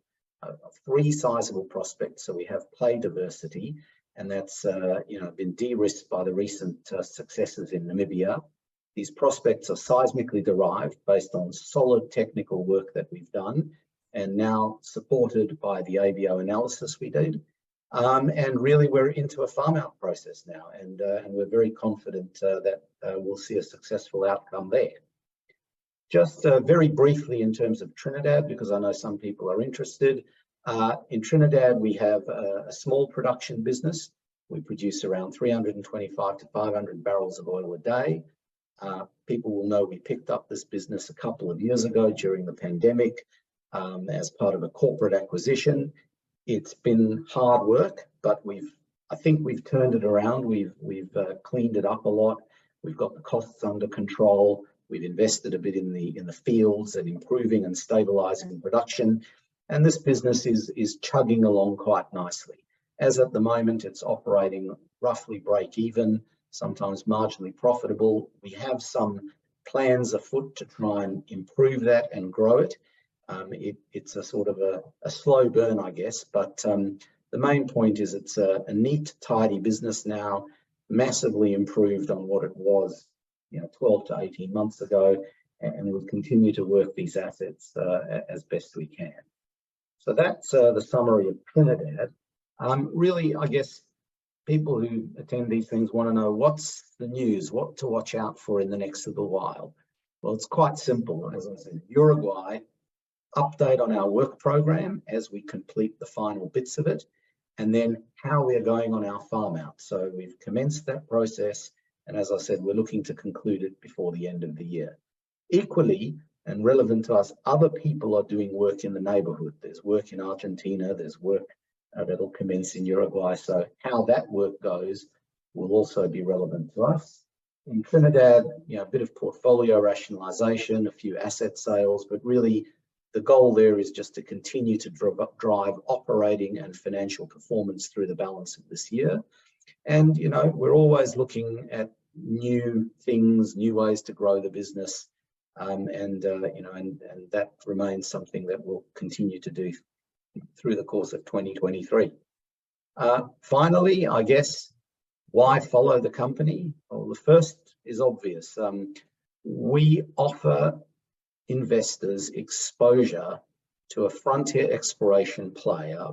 of 3 sizable prospects, so we have play diversity, and that's been de-risked by the recent successes in Namibia. These prospects are seismically derived based on solid technical work that we've done, and now supported by the AVO analysis we did. And really, we're into a farm out process now, and we're very confident that we'll see a successful outcome there. Just very briefly in terms of Trinidad, because I know some people are interested. In Trinidad, we have a small production business. We produce around 325 to 500 barrels of oil a day. People will know we picked up this business a couple of years ago during the pandemic as part of a corporate acquisition. It's been hard work, but I think we've turned it around. We've cleaned it up a lot. We've got the costs under control. We've invested a bit in the fields and improving and stabilizing production. And this business is chugging along quite nicely. As at the moment, it's operating roughly break even, sometimes marginally profitable. We have some plans afoot to try and improve that and grow it. It's a sort of a slow burn, I guess, but the main point is it's a neat, tidy business now, massively improved on what it was 12 to 18 months ago, and we'll continue to work these assets as best we can. So that's the summary of Trinidad. Really, I guess people who attend these things want to know what's the news, what to watch out for in the next little while. Well, it's quite simple. As I said, Uruguay, update on our work program as we complete the final bits of it, and then how we're going on our farm out. So we've commenced that process, and as I said, we're looking to conclude it before the end of the year. Equally, and relevant to us, other people are doing work in the neighborhood. There's work in Argentina, there's work that'll commence in Uruguay. So how that work goes will also be relevant to us. In Trinidad, a bit of portfolio rationalization, a few asset sales, but really the goal there is just to continue to drive operating and financial performance through the balance of this year. And, we're always looking at new things, new ways to grow the business. And that remains something that we'll continue to do through the course of 2023. Finally, I guess, why follow the company? Well, the first is obvious. We offer investors exposure to a frontier exploration player,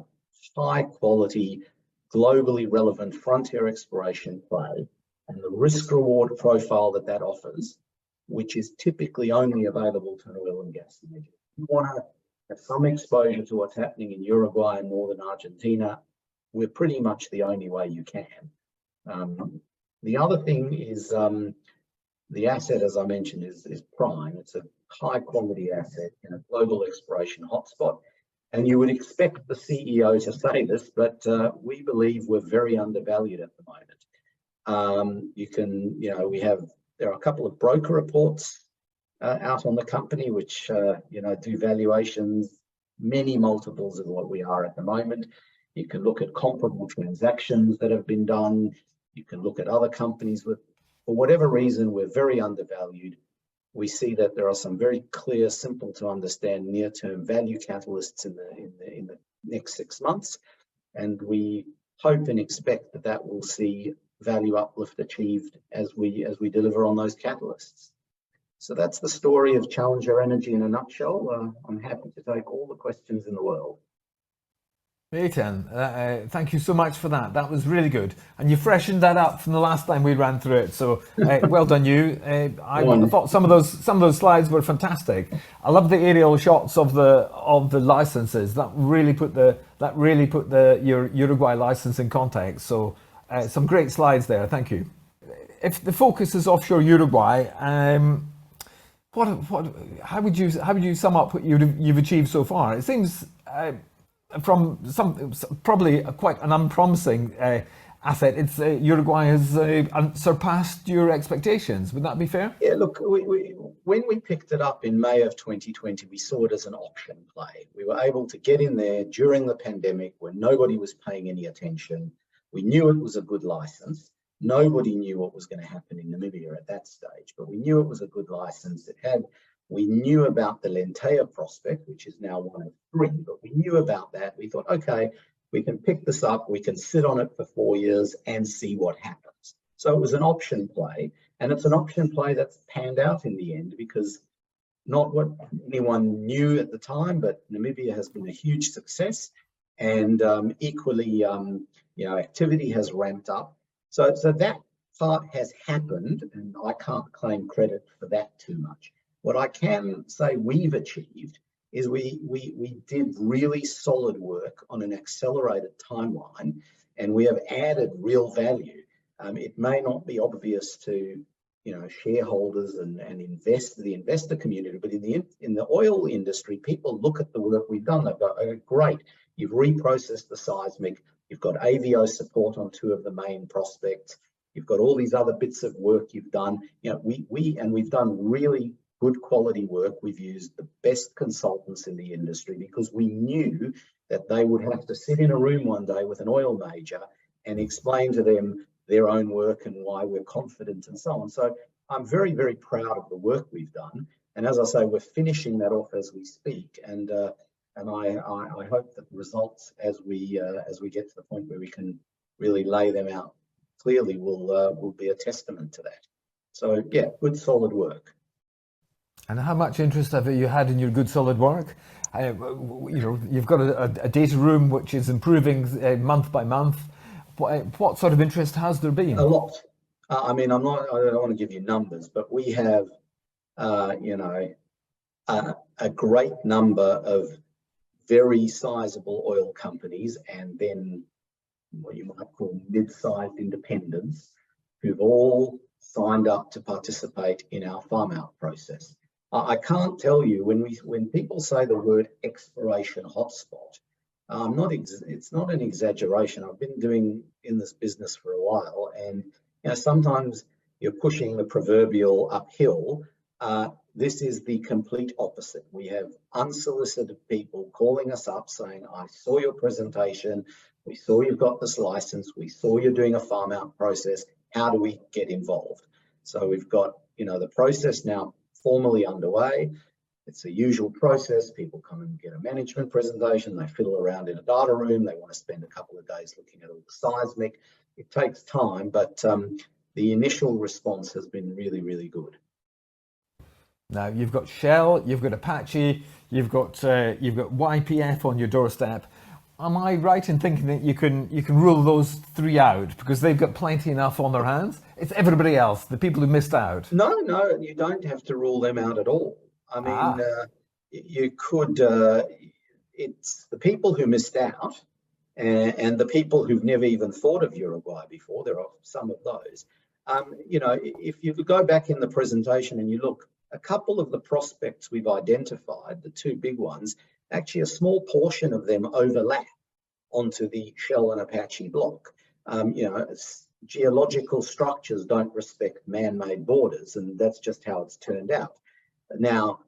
high quality, globally relevant frontier exploration play, and the risk reward profile that offers, which is typically only available to an oil and gas major. If you want to have some exposure to what's happening in Uruguay and northern Argentina, we're pretty much the only way you can. The other thing is the asset, as I mentioned, is prime. It's a high quality asset in a global exploration hotspot. And you would expect the CEO to say this, but we believe we're very undervalued at the moment. There are a couple of broker reports out on the company, which do valuations, many multiples of what we are at the moment. You can look at comparable transactions that have been done. You can look at other companies for whatever reason, we're very undervalued. We see that there are some very clear, simple to understand near-term value catalysts in the next 6 months. And we hope and expect that will see value uplift achieved as we deliver on those catalysts. So that's the story of Challenger Energy in a nutshell. I'm happy to take all the questions in the world. Viljeon, thank you so much for that. That was really good, and you freshened that up from the last time we ran through it. So well done, you. I thought some of those slides were fantastic. I love the aerial shots of the licenses. That really put your Uruguay license in context. So some great slides there. Thank you. If the focus is offshore Uruguay, how would you sum up what you've achieved so far? It seems. From probably quite an unpromising asset, Uruguay has surpassed your expectations. Would that be fair? Yeah, look, when we picked it up in May of 2020, we saw it as an option play. We were able to get in there during the pandemic when nobody was paying any attention. We knew it was a good license. Nobody knew what was going to happen in Namibia at that stage, but we knew it was a good license. We knew about the Lentea prospect, which is now one of 3, but we knew about that. We thought, okay, we can pick this up, we can sit on it for 4 years and see what happens. So it was an option play, and it's an option play that's panned out in the end, because not what anyone knew at the time, but Namibia has been a huge success, and equally, activity has ramped up. So that part has happened, and I can't claim credit for that too much. What I can say we've achieved is we did really solid work on an accelerated timeline, and we have added real value. It may not be obvious to shareholders and the investor community, but in the oil industry, people look at the work we've done. They've got, oh, great, you've reprocessed the seismic, you've got AVO support on 2 of the main prospects, you've got all these other bits of work you've done. We've done really good quality work. We've used the best consultants in the industry because we knew that they would have to sit in a room one day with an oil major and explain to them their own work and why we're confident and so on. So I'm very, very proud of the work we've done. And as I say, we're finishing that off as we speak. And I hope that the results as we get to the point where we can really lay them out clearly will be a testament to that. So yeah, good solid work. And how much interest have you had in your good solid work? You've got a data room which is improving month by month. What sort of interest has there been? A lot. I don't want to give you numbers, but we have, a great number of very sizable oil companies, and then what you might call mid-sized independents, who've all signed up to participate in our farm out process. I can't tell you, when people say the word exploration hotspot, it's not an exaggeration. I've been doing in this business for a while, and sometimes you're pushing the proverbial uphill. This is the complete opposite. We have unsolicited people calling us up saying, I saw your presentation, we saw you've got this license, we saw you're doing a farm out process, how do we get involved? So we've got the process now formally underway. It's a usual process. People come and get a management presentation, they fiddle around in a data room, they want to spend a couple of days looking at all the seismic. It takes time, but the initial response has been really, really good. Now you've got Shell, you've got Apache, you've got YPF on your doorstep. Am I right in thinking that you can rule those 3 out because they've got plenty enough on their hands? It's everybody else, the people who missed out. No, you don't have to rule them out at all. You could. It's the people who missed out, and the people who've never even thought of Uruguay before. There are some of those. If you go back in the presentation and you look, a couple of the prospects we've identified, the 2 big ones, actually a small portion of them overlap onto the Shell and Apache block. Geological structures don't respect man-made borders, and that's just how it's turned out. Now,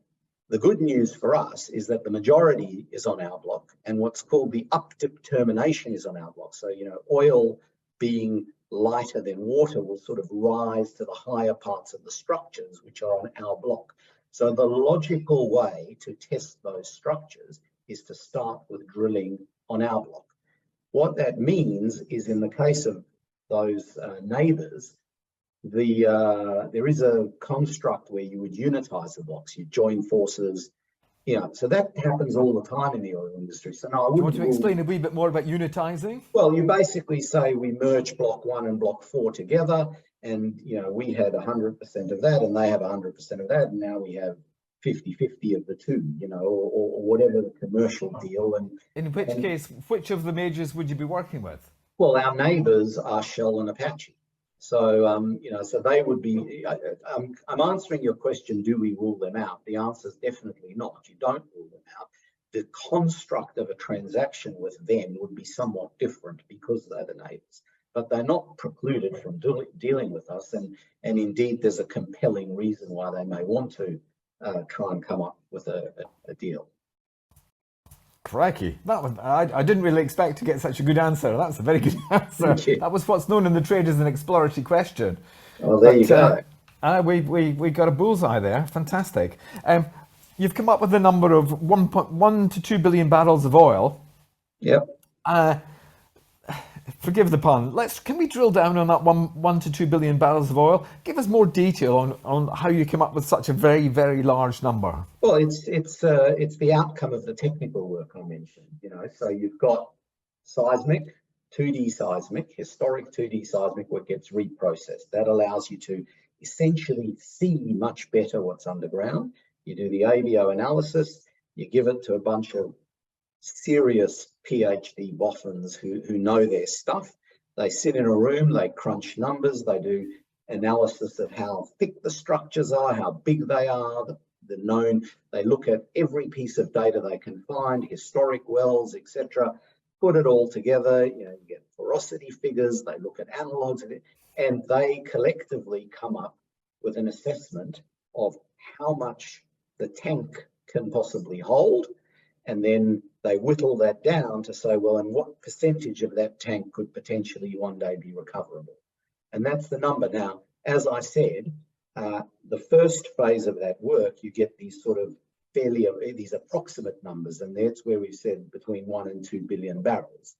the good news for us is that the majority is on our block, and what's called the up-dip termination is on our block. So, oil being lighter than water will sort of rise to the higher parts of the structures, which are on our block. So the logical way to test those structures is to start with drilling on our block. What that means is, in the case of those neighbours, there is a construct where you would unitize the blocks. You join forces, So that happens all the time in the oil industry. So no, I Do you want wouldn't to rule. explain a wee bit more about unitizing? Well, you basically say we merge block 1 and block 4 together, and we had 100% of that, and they have 100% of that, and now we have 50-50 of the two, or whatever the commercial deal. And in which case, which of the majors would you be working with? Well, our neighbours are Shell and Apache. So, so they would be, I'm answering your question, do we rule them out? The answer is definitely not. You don't rule them out. The construct of a transaction with them would be somewhat different because they're the neighbours. But they're not precluded from dealing with us. And indeed, there's a compelling reason why they may want to try and come up with a deal. Crikey, I didn't really expect to get such a good answer. That's a very good answer. That was what's known in the trade as an exploratory question. Oh, there you go. We got a bullseye there. Fantastic. You've come up with a number of 1.1 to 2 billion barrels of oil. Yep. Forgive the pun. Can we drill down on that 1 to 2 billion barrels of oil? Give us more detail on how you came up with such a very, very large number. Well, it's the outcome of the technical work I mentioned. So you've got seismic, 2D seismic, historic 2D seismic, what gets reprocessed. That allows you to essentially see much better what's underground. You do the AVO analysis. You give it to a bunch of serious PhD boffins who know their stuff. They sit in a room, they crunch numbers, they do analysis of how thick the structures are, how big they are, the known. They look at every piece of data they can find, historic wells, etc. Put it all together. You get porosity figures. They look at analogs, and they collectively come up with an assessment of how much the tank can possibly hold, and then they whittle that down to say, well, and what percentage of that tank could potentially one day be recoverable? And that's the number. Now, as I said, the first phase of that work, you get these sort of these approximate numbers, and that's where we've said between 1 and 2 billion barrels.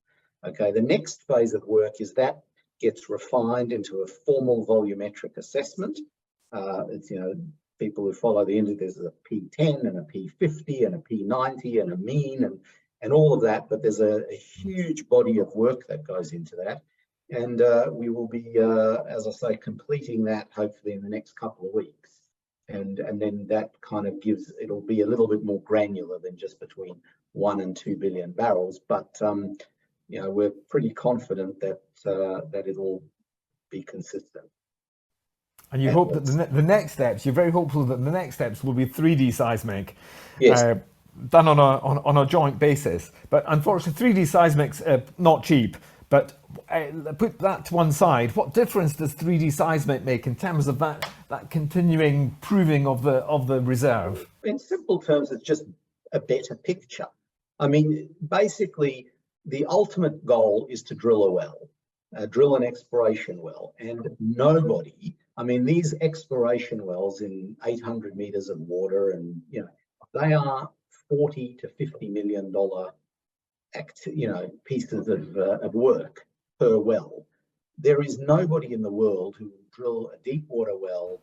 Okay, the next phase of work is that gets refined into a formal volumetric assessment. It's, people who follow the indicators, there's a P10 and a P50 and a P90 and a mean and all of that, but there's a huge body of work that goes into that. And we will be, as I say, completing that hopefully in the next couple of weeks. And then that kind of it'll be a little bit more granular than just between 1 and 2 billion barrels. But, we're pretty confident that it'll be consistent. And you hope that the next steps, you're very hopeful that the next steps will be 3D seismic. Yes. Done on a joint basis. But unfortunately, 3D seismic's not cheap. But put that to one side. What difference does 3D seismic make in terms of that continuing proving of the reserve? In simple terms, it's just a better picture. I mean, basically, the ultimate goal is to drill a well, drill an exploration well, and nobody. I mean, these exploration wells in 800 meters of water, and they are $40 to $50 million pieces of work per well. There is nobody in the world who will drill a deep water well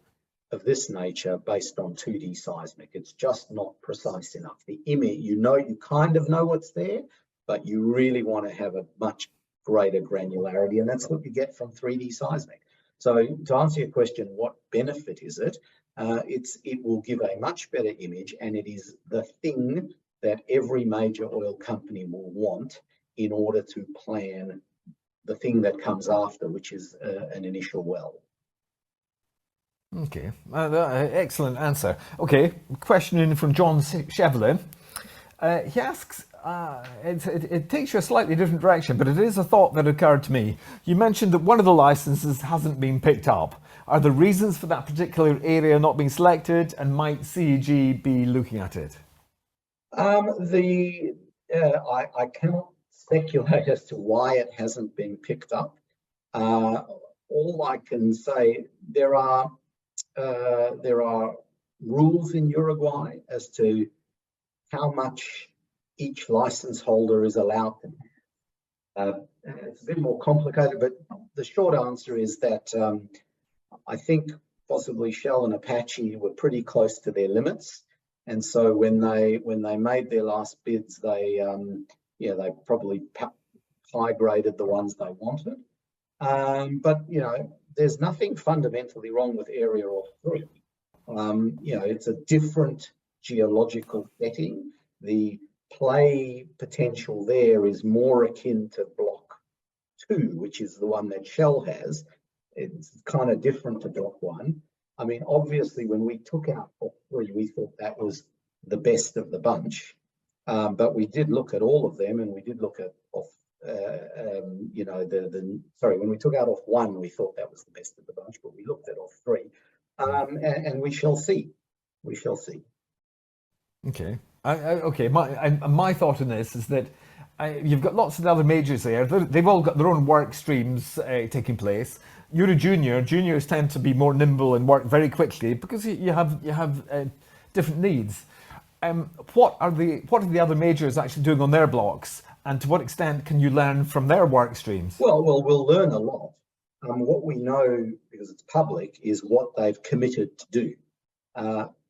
of this nature based on 2D seismic. It's just not precise enough. The image, you kind of know what's there, but you really want to have a much greater granularity, and that's what you get from 3D seismic. So to answer your question, what benefit is it? It will give a much better image, and it is the thing that every major oil company will want in order to plan the thing that comes after, which is an initial well. Okay, excellent answer. Okay, question in from John Shevlin. He asks, it takes you a slightly different direction, but it is a thought that occurred to me. You mentioned that one of the licenses hasn't been picked up. Are there reasons for that particular area not being selected, and might CEG be looking at it? I cannot speculate as to why it hasn't been picked up. All I can say, there are rules in Uruguay as to how much each license holder is allowed to have. It's a bit more complicated, but the short answer is that I think possibly Shell and Apache were pretty close to their limits, And so when they made their last bids, they they probably high graded the ones they wanted. But there's nothing fundamentally wrong with Area or 3. It's a different geological setting. The play potential there is more akin to Block 2, which is the one that Shell has. It's kind of different to Block 1. I mean, obviously, when we took out Block 3, we thought that was the best of the bunch. But we did look at all of them, and we did look at when we took out off 1, we thought that was the best of the bunch, but we looked at off 3, and we shall see. We shall see. Okay. My thought on this is that you've got lots of other majors there. They've all got their own work streams taking place. You're a junior. Juniors tend to be more nimble and work very quickly because you have different needs. What are the other majors actually doing on their blocks, and to what extent can you learn from their work streams? Well, we'll learn a lot. What we know, because it's public, is what they've committed to do.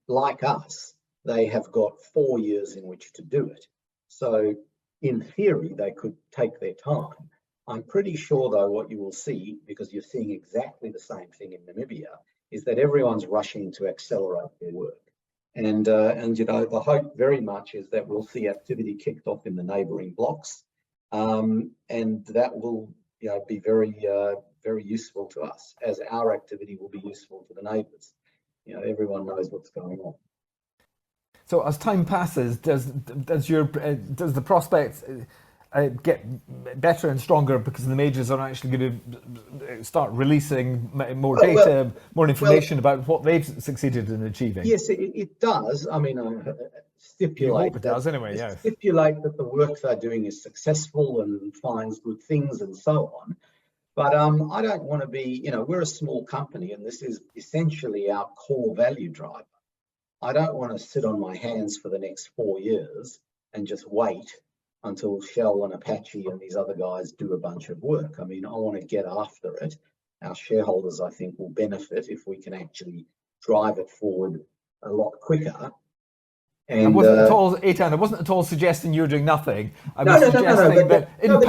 Like us, they have got 4 years in which to do it. So in theory, they could take their time. I'm pretty sure, though, what you will see, because you're seeing exactly the same thing in Namibia, is that everyone's rushing to accelerate their work. And the hope very much is that we'll see activity kicked off in the neighbouring blocks, and that will be very very useful to us, as our activity will be useful to the neighbours. Everyone knows what's going on. So as time passes, does the prospect get better and stronger because the majors are actually going to start releasing more data, more information about what they've succeeded in achieving? Yes, it does. I mean, stipulate it does anyway. Yes. Stipulate that the work they're doing is successful and finds good things and so on. But I don't want to be. We're a small company, and this is essentially our core value driver. I don't want to sit on my hands for the next 4 years and just wait until Shell and Apache and these other guys do a bunch of work. I mean, I want to get after it. Our shareholders, I think, will benefit if we can actually drive it forward a lot quicker. And I wasn't at all suggesting you're doing nothing. I was suggesting that in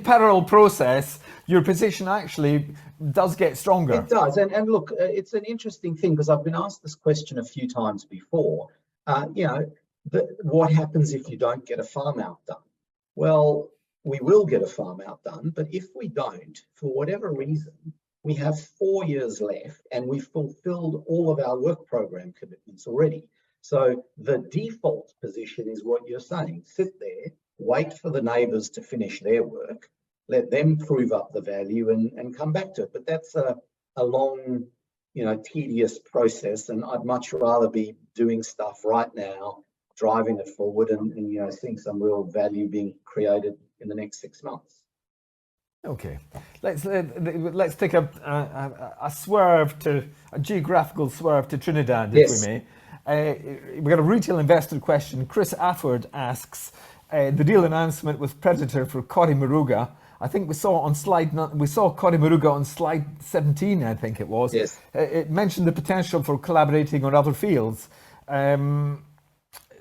parallel process, your position actually does get stronger. It does. And look, it's an interesting thing, because I've been asked this question a few times before. What happens if you don't get a farm out done? Well, we will get a farm out done, but if we don't, for whatever reason, we have 4 years left and we've fulfilled all of our work program commitments already. So the default position is what you're saying. Sit there, wait for the neighbours to finish their work, let them prove up the value and come back to it. But that's a long, tedious process, and I'd much rather be doing stuff right now, driving it forward and seeing some real value being created in the next 6 months. Okay, let's take a geographical swerve to Trinidad, if we may. We've got a retail investor question. Chris Afford asks, the deal announcement with Predator for Cory Moruga. I think we saw Cory Moruga on slide 17, I think it was. Yes. It mentioned the potential for collaborating on other fields.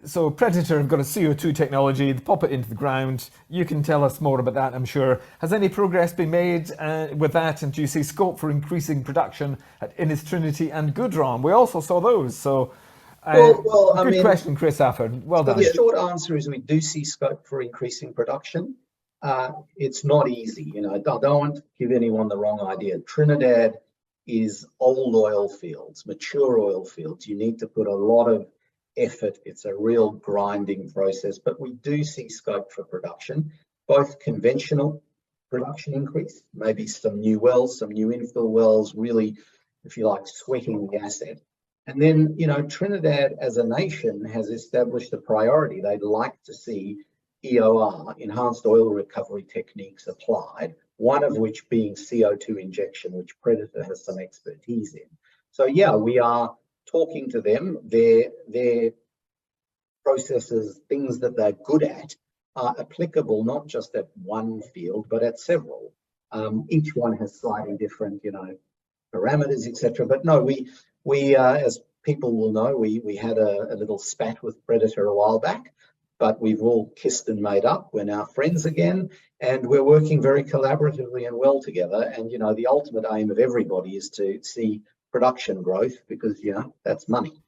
So Predator have got a CO2 technology, they pop it into the ground. You can tell us more about that, I'm sure. Has any progress been made with that, and do you see scope for increasing production at Innis Trinity and Goodram? We also saw those, so good question, Chris Afford. Well done. The short answer is we do see scope for increasing production. It's not easy, I don't want to give anyone the wrong idea. Trinidad is old oil fields, mature oil fields. You need to put a lot of effort. It's a real grinding process, but we do see scope for production, both conventional production increase, maybe some new wells, some new infill wells, really, if you like, sweating the asset. And then, Trinidad as a nation has established a priority. They'd like to see EOR, enhanced oil recovery techniques, applied, one of which being CO2 injection, which Predator has some expertise in. So yeah, we are talking to them. Their processes, things that they're good at, are applicable not just at one field, but at several. Each one has slightly different, parameters, etc. But no, we as people will know we had a little spat with Predator a while back, but we've all kissed and made up. We're now friends again, and we're working very collaboratively and well together. And, the ultimate aim of everybody is to see production growth because, that's money.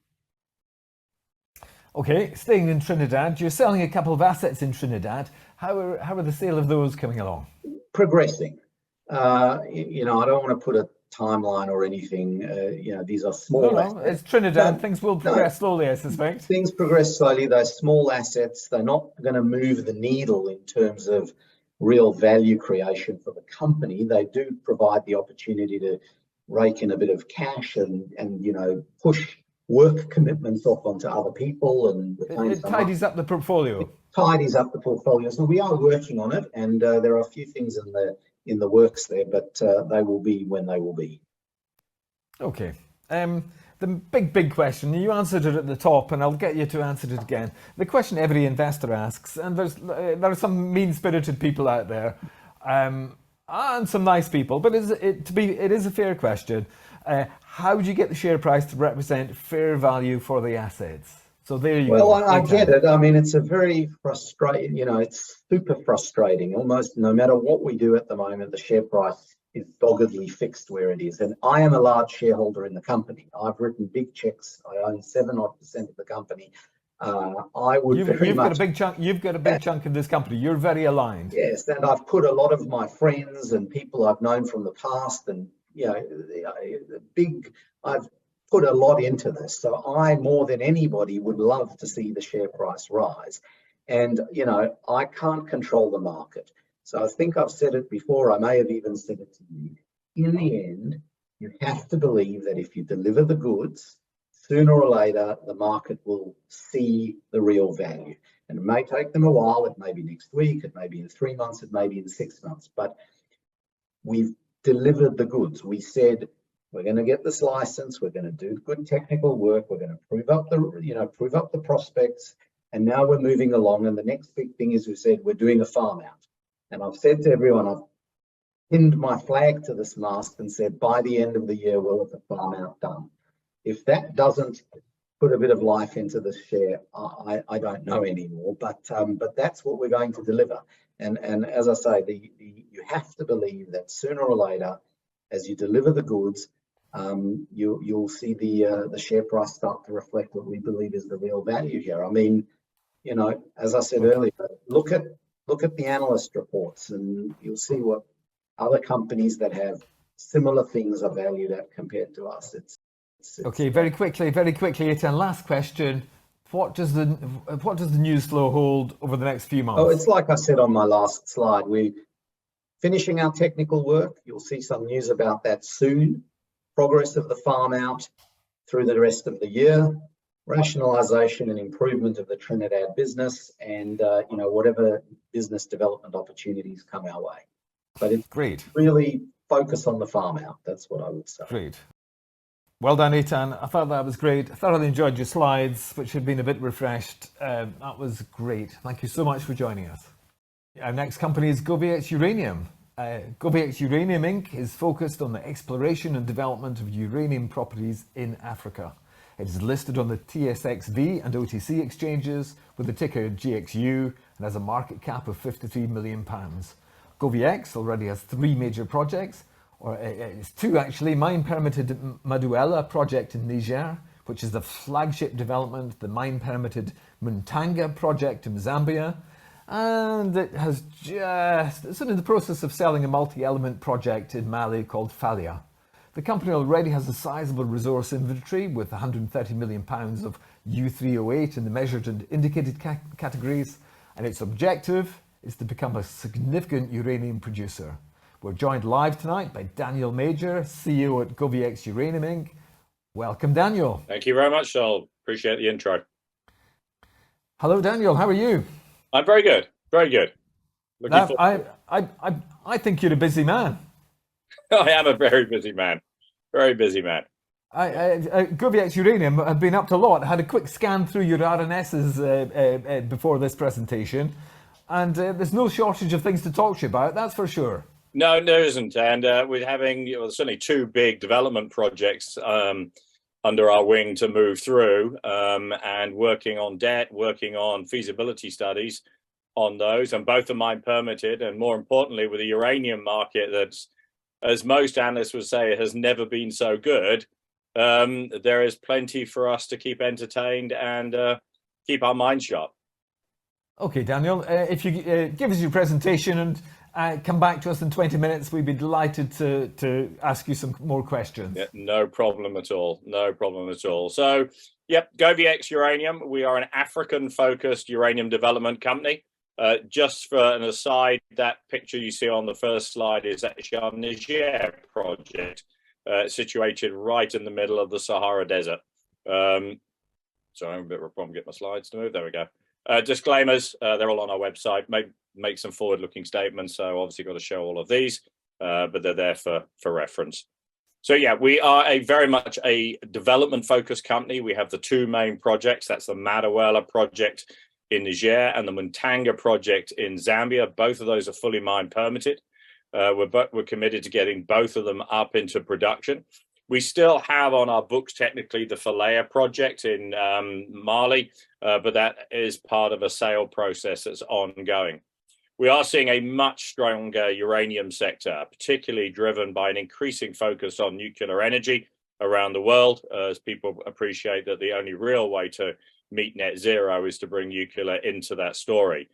Okay, staying in Trinidad, you're selling a couple of assets in Trinidad. How are the sale of those coming along? Progressing. I don't want to put a timeline or anything. These are small assets. It's Trinidad. Things will progress slowly, I suspect. Things progress slowly. They're small assets. They're not going to move the needle in terms of real value creation for the company. They do provide the opportunity to rake in a bit of cash and push work commitments off onto other people, and it tidies up the portfolio. It tidies up the portfolio. So we are working on it, and there are a few things in the works there, but they will be when they will be. Okay. The big question, you answered it at the top, and I'll get you to answer it again. The question every investor asks, and there are some mean-spirited people out there, and some nice people, but it is a fair question. How do you get the share price to represent fair value for the assets? So there you go. Well, I get it. I mean, it's a very frustrating, it's super frustrating. Almost no matter what we do at the moment, the share price is doggedly fixed where it is. And I am a large shareholder in the company. I've written big checks. I own 7% of the company. I would You've got a big chunk in this company. You're very aligned. Yes, and I've put a lot of my friends and people I've known from the past, and I've put a lot into this. So I, more than anybody, would love to see the share price rise. And, I can't control the market. So I think I've said it before. I may have even said it to you. In the end, you have to believe that if you deliver the goods, sooner or later, the market will see the real value. And it may take them a while. It may be next week. It may be in 3 months. It may be in 6 months. But we've delivered the goods. We said, we're going to get this license. We're going to do good technical work. We're going to prove up the prospects. And now we're moving along. And the next big thing is we said, we're doing a farm out. And I've said to everyone, I've pinned my flag to this mast and said, by the end of the year, we'll have the farm out done. If that doesn't put a bit of life into the share, I don't know anymore. But that's what we're going to deliver. And as I say, you have to believe that sooner or later, as you deliver the goods, you'll see the share price start to reflect what we believe is the real value here. I mean, as I said earlier, look at the analyst reports, and you'll see what other companies that have similar things are valued at compared to us. Okay, very quickly, Ethan, last question. What does the news flow hold over the next few months? Oh, it's like I said on my last slide. We're finishing our technical work. You'll see some news about that soon. Progress of the farm out through the rest of the year. Rationalisation and improvement of the Trinidad business, and whatever business development opportunities come our way. But it's great. Really focus on the farm out. That's what I would say. Great. Well done, Ethan. I thought that was great. I thoroughly enjoyed your slides, which had been a bit refreshed. That was great. Thank you so much for joining us. Our next company is Goviex Uranium. Goviex Uranium Inc. is focused on the exploration and development of uranium properties in Africa. It is listed on the TSXV and OTC exchanges with the ticker GXU and has a market cap of £53 million. Goviex already has 3 major projects, or it's 2 actually. Mine permitted Madaouela project in Niger, which is the flagship development, the mine permitted Muntanga project in Zambia, and it's in the process of selling a multi-element project in Mali called Falia. The company already has a sizable resource inventory with £130 million of U3O8 in the measured and indicated categories, and its objective is to become a significant uranium producer. We're joined live tonight by Daniel Major, CEO at Goviex Uranium Inc. Welcome, Daniel. Thank you very much, Sol. Appreciate the intro. Hello, Daniel. How are you? I'm very good. Very good. I think you're a busy man. I am a very busy man. Very busy man. Goviex Uranium have been up to a lot. I had a quick scan through your RNSs before this presentation, and there's no shortage of things to talk to you about, that's for sure. No, there isn't. And we're having certainly 2 big development projects under our wing to move through, and working on debt, working on feasibility studies on those, and both are mine permitted. And more importantly, with the uranium market that's, as most analysts would say, has never been so good, there is plenty for us to keep entertained and keep our minds sharp. Okay, Daniel, if you give us your presentation and come back to us in 20 minutes, we'd be delighted to ask you some more questions. Yeah, no problem at all. No problem at all. So, yep, Goviex Uranium. We are an African-focused uranium development company. Just for an aside, that picture you see on the first slide is actually our Niger project, situated right in the middle of the Sahara Desert. Sorry, I'm a bit of a problem getting my slides to move. There we go. Disclaimers, they're all on our website. Make some forward-looking statements, so obviously got to show all of these, but they're there for reference. So yeah, we are very much a development-focused company. We have the two main projects. That's the Madaouela project in Niger and the Muntanga project in Zambia. Both of those are fully mine permitted. We're committed to getting both of them up into production. We still have on our books technically the Viljeon project in Mali, but that is part of a sale process that's ongoing. We are seeing a much stronger uranium sector, particularly driven by an increasing focus on nuclear energy around the world, as people appreciate that the only real way to meet net zero is to bring nuclear into that story.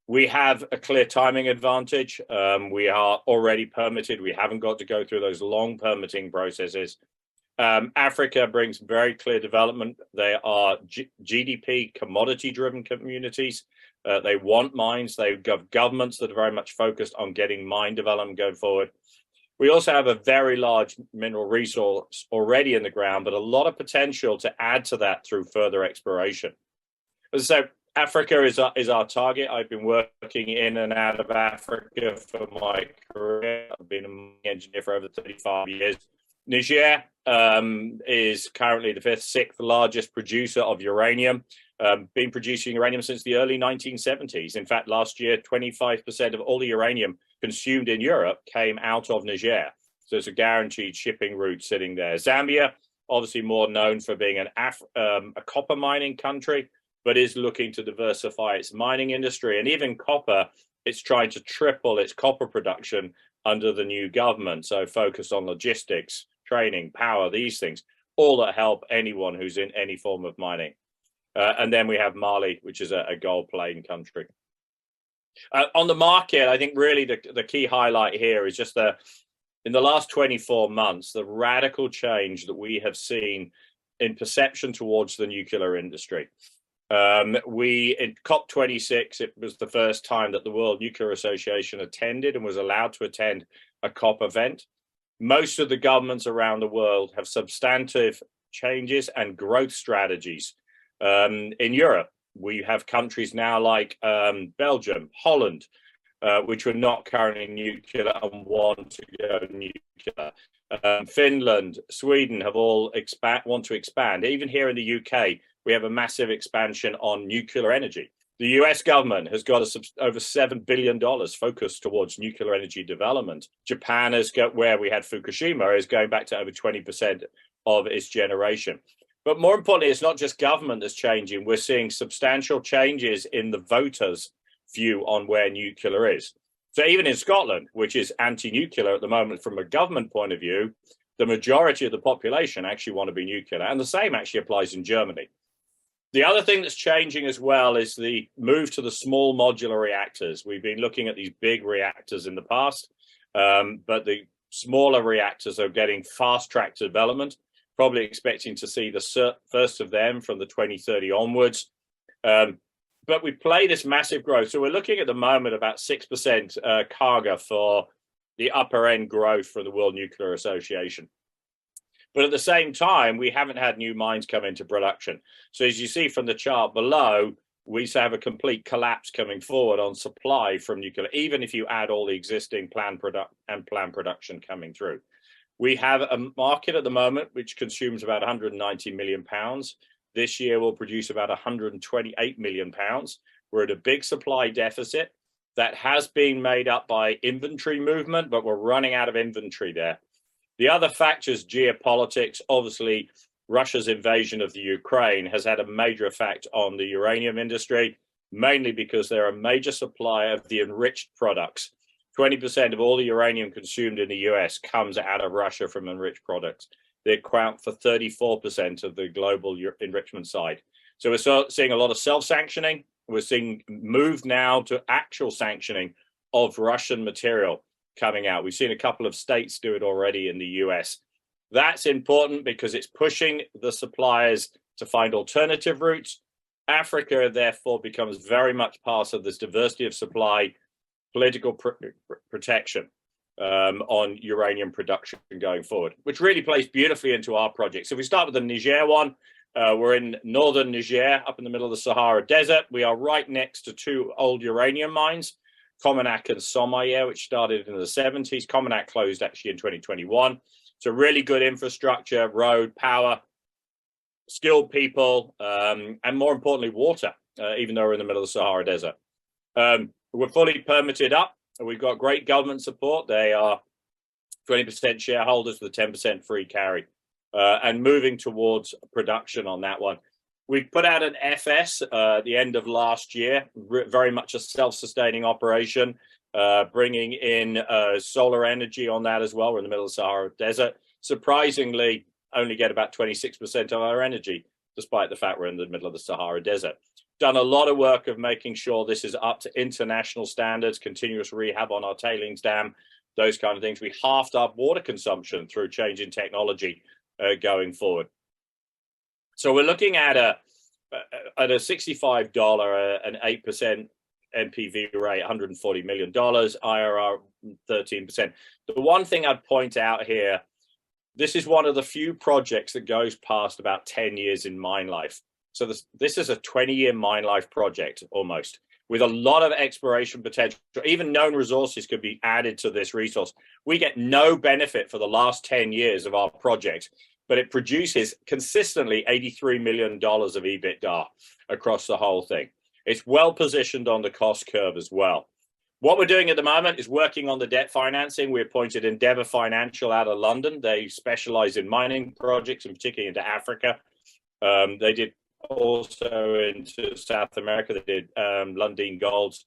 We have a clear timing advantage. We are already permitted. We haven't got to go through those long permitting processes. Africa brings very clear development. They are GDP commodity-driven communities. They want mines. They've got governments that are very much focused on getting mine development going forward. We also have a very large mineral resource already in the ground, but a lot of potential to add to that through further exploration. So Africa is our target. I've been working in and out of Africa for my career. I've been a mining engineer for over 35 years. Niger is currently the sixth largest producer of uranium. Been producing uranium since the early 1970s. In fact, last year, 25% of all the uranium consumed in Europe came out of Niger. So it's a guaranteed shipping route sitting there. Zambia, obviously more known for being a copper mining country, but is looking to diversify its mining industry. And even copper, it's trying to triple its copper production under the new government. So focus on logistics, training, power, these things, all that help anyone who's in any form of mining. And then we have Mali, which is a gold playing country. On the market, I think really the key highlight here is just in the last 24 months, the radical change that we have seen in perception towards the nuclear industry. In COP26, it was the first time that the World Nuclear Association attended and was allowed to attend a COP event. Most of the governments around the world have substantive changes and growth strategies. In Europe, we have countries now like Belgium, Holland, which are not currently nuclear and want to go nuclear. Finland, Sweden have all want to expand. Even here in the UK, we have a massive expansion on nuclear energy. The US government has got over $7 billion focused towards nuclear energy development. Japan has got, where we had Fukushima, is going back to over 20% of its generation. But more importantly, it's not just government that's changing. We're seeing substantial changes in the voters' view on where nuclear is. So even in Scotland, which is anti-nuclear at the moment from a government point of view, the majority of the population actually want to be nuclear. And the same actually applies in Germany. The other thing that's changing as well is the move to the small modular reactors. We've been looking at these big reactors in the past, but the smaller reactors are getting fast-tracked development. Probably expecting to see the first of them from the 2030 onwards. But we play this massive growth. So we're looking at the moment about 6% CAGR for the upper end growth for the World Nuclear Association. But at the same time, we haven't had new mines come into production. So as you see from the chart below, we have a complete collapse coming forward on supply from nuclear, even if you add all the existing planned production coming through. We have a market at the moment which consumes about 190 million pounds. This year we'll produce about 128 million pounds. We're at a big supply deficit that has been made up by inventory movement, but we're running out of inventory there. The other factors, geopolitics, obviously Russia's invasion of the Ukraine has had a major effect on the uranium industry, mainly because they're a major supplier of the enriched products. 20% of all the uranium consumed in the US comes out of Russia from enriched products. They account for 34% of the global enrichment side. So we're seeing a lot of self-sanctioning. We're seeing move now to actual sanctioning of Russian material coming out. We've seen a couple of states do it already in the US. That's important because it's pushing the suppliers to find alternative routes. Africa, therefore, becomes very much part of this diversity of supply, political protection on uranium production going forward, which really plays beautifully into our project. So if we start with the Niger one, we're in northern Niger, up in the middle of the Sahara Desert. We are right next to two old uranium mines, Cominac and Somaïa, which started in the 70s. Cominac closed actually in 2021. So really good infrastructure, road, power, skilled people, and more importantly, water, even though we're in the middle of the Sahara Desert. We're fully permitted up. We've got great government support. They are 20% shareholders with a 10% free carry, and moving towards production on that one. We put out an FS at the end of last year, very much a self-sustaining operation, bringing in solar energy on that as well. We're in the middle of the Sahara Desert. Surprisingly, only get about 26% of our energy, despite the fact we're in the middle of the Sahara Desert. Done a lot of work of making sure this is up to international standards, continuous rehab on our tailings dam, those kind of things. We halved our water consumption through change in technology going forward. So we're looking at a $65, an 8% NPV rate, $140 million, IRR 13%. The one thing I'd point out here, this is one of the few projects that goes past about 10 years in mine life. So this is a 20-year mine life project almost, with a lot of exploration potential. Even known resources could be added to this resource. We get no benefit for the last 10 years of our project, but it produces consistently $83 million of EBITDA across the whole thing. It's well positioned on the cost curve as well. What we're doing at the moment is working on the debt financing. We appointed Endeavour Financial out of London. They specialize in mining projects, and particularly into Africa. They did also into South America. They did Lundin Gold's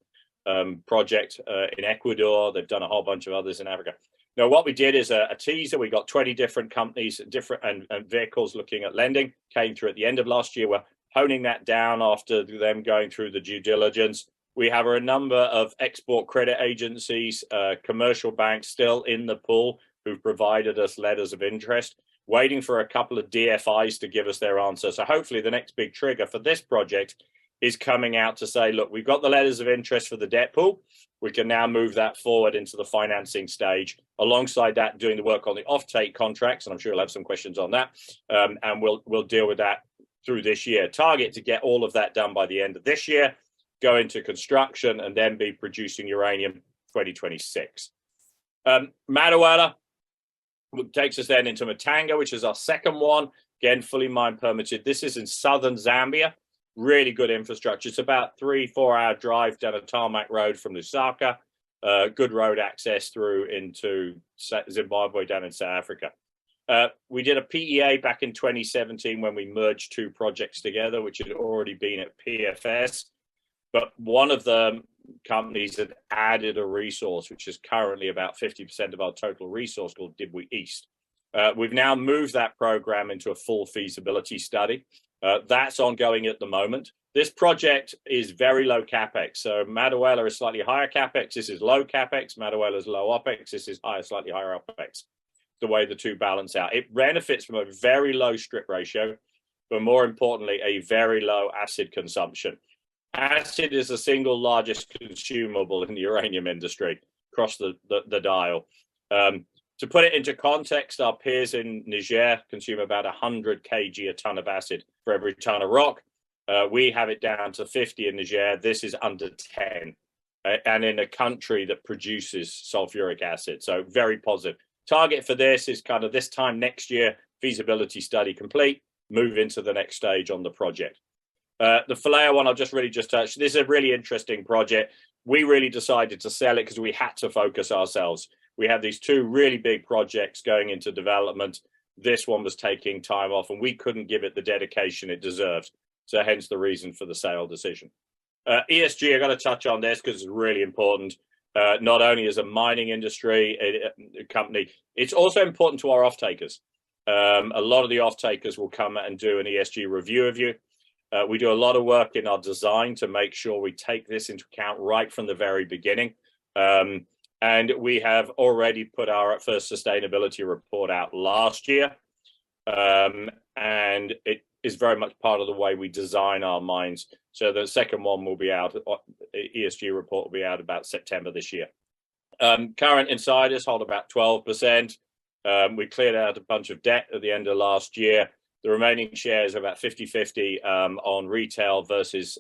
project in Ecuador. They've done a whole bunch of others in Africa. Now, what we did is a teaser. We got 20 different companies, different and vehicles looking at lending. Came through at the end of last year. We're honing that down after them going through the due diligence. We have a number of export credit agencies, commercial banks still in the pool who've provided us letters of interest, waiting for a couple of DFIs to give us their answer. So hopefully the next big trigger for this project is coming out to say, look, we've got the letters of interest for the debt pool. We can now move that forward into the financing stage. Alongside that, doing the work on the offtake contracts, and I'm sure you'll have some questions on that. And we'll deal with that through this year. Target to get all of that done by the end of this year, go into construction, and then be producing uranium 2026. Madaouela takes us then into Muntanga, which is our second one. Again, fully mine permitted. This is in southern Zambia. Really good infrastructure. It's about 3-4 hour drive down a tarmac road from Lusaka. Good road access through into Zimbabwe, down in South Africa. We did a PEA back in 2017 when we merged two projects together, which had already been at PFS. But one of the companies had added a resource, which is currently about 50% of our total resource, called Dibwe East. We've now moved that program into a full feasibility study. That's ongoing at the moment. This project is very low capex. So Madaouela is slightly higher capex. This is low capex. Madaouela is low opex. This is higher, slightly higher opex. The way the two balance out. It benefits from a very low strip ratio, but more importantly, a very low acid consumption. Acid is the single largest consumable in the uranium industry across the dial. To put it into context, our peers in Niger consume about 100 kg a ton of acid for every ton of rock. We have it down to 50 in Niger. This is under 10, and in a country that produces sulfuric acid. So very positive. Target for this is kind of this time next year, feasibility study complete, move into the next stage on the project. The Viljeon one, I'll just touch. This is a really interesting project. We really decided to sell it because we had to focus ourselves. we had these two really big projects going into development. This one was taking time off, and we couldn't give it the dedication it deserved. So hence the reason for the sale decision. ESG, I got to touch on this because it's really important. Not only as a mining industry company, it's also important to our off-takers. A lot of the off-takers will come and do an ESG review of you. We do a lot of work in our design to make sure we take this into account right from the very beginning. And we have already put our first sustainability report out last year. And it is very much part of the way we design our mines. So the second one will be out, ESG report will be out about September this year. Current insiders hold about 12%. We cleared out a bunch of debt at the end of last year. The remaining shares are about 50-50 on retail versus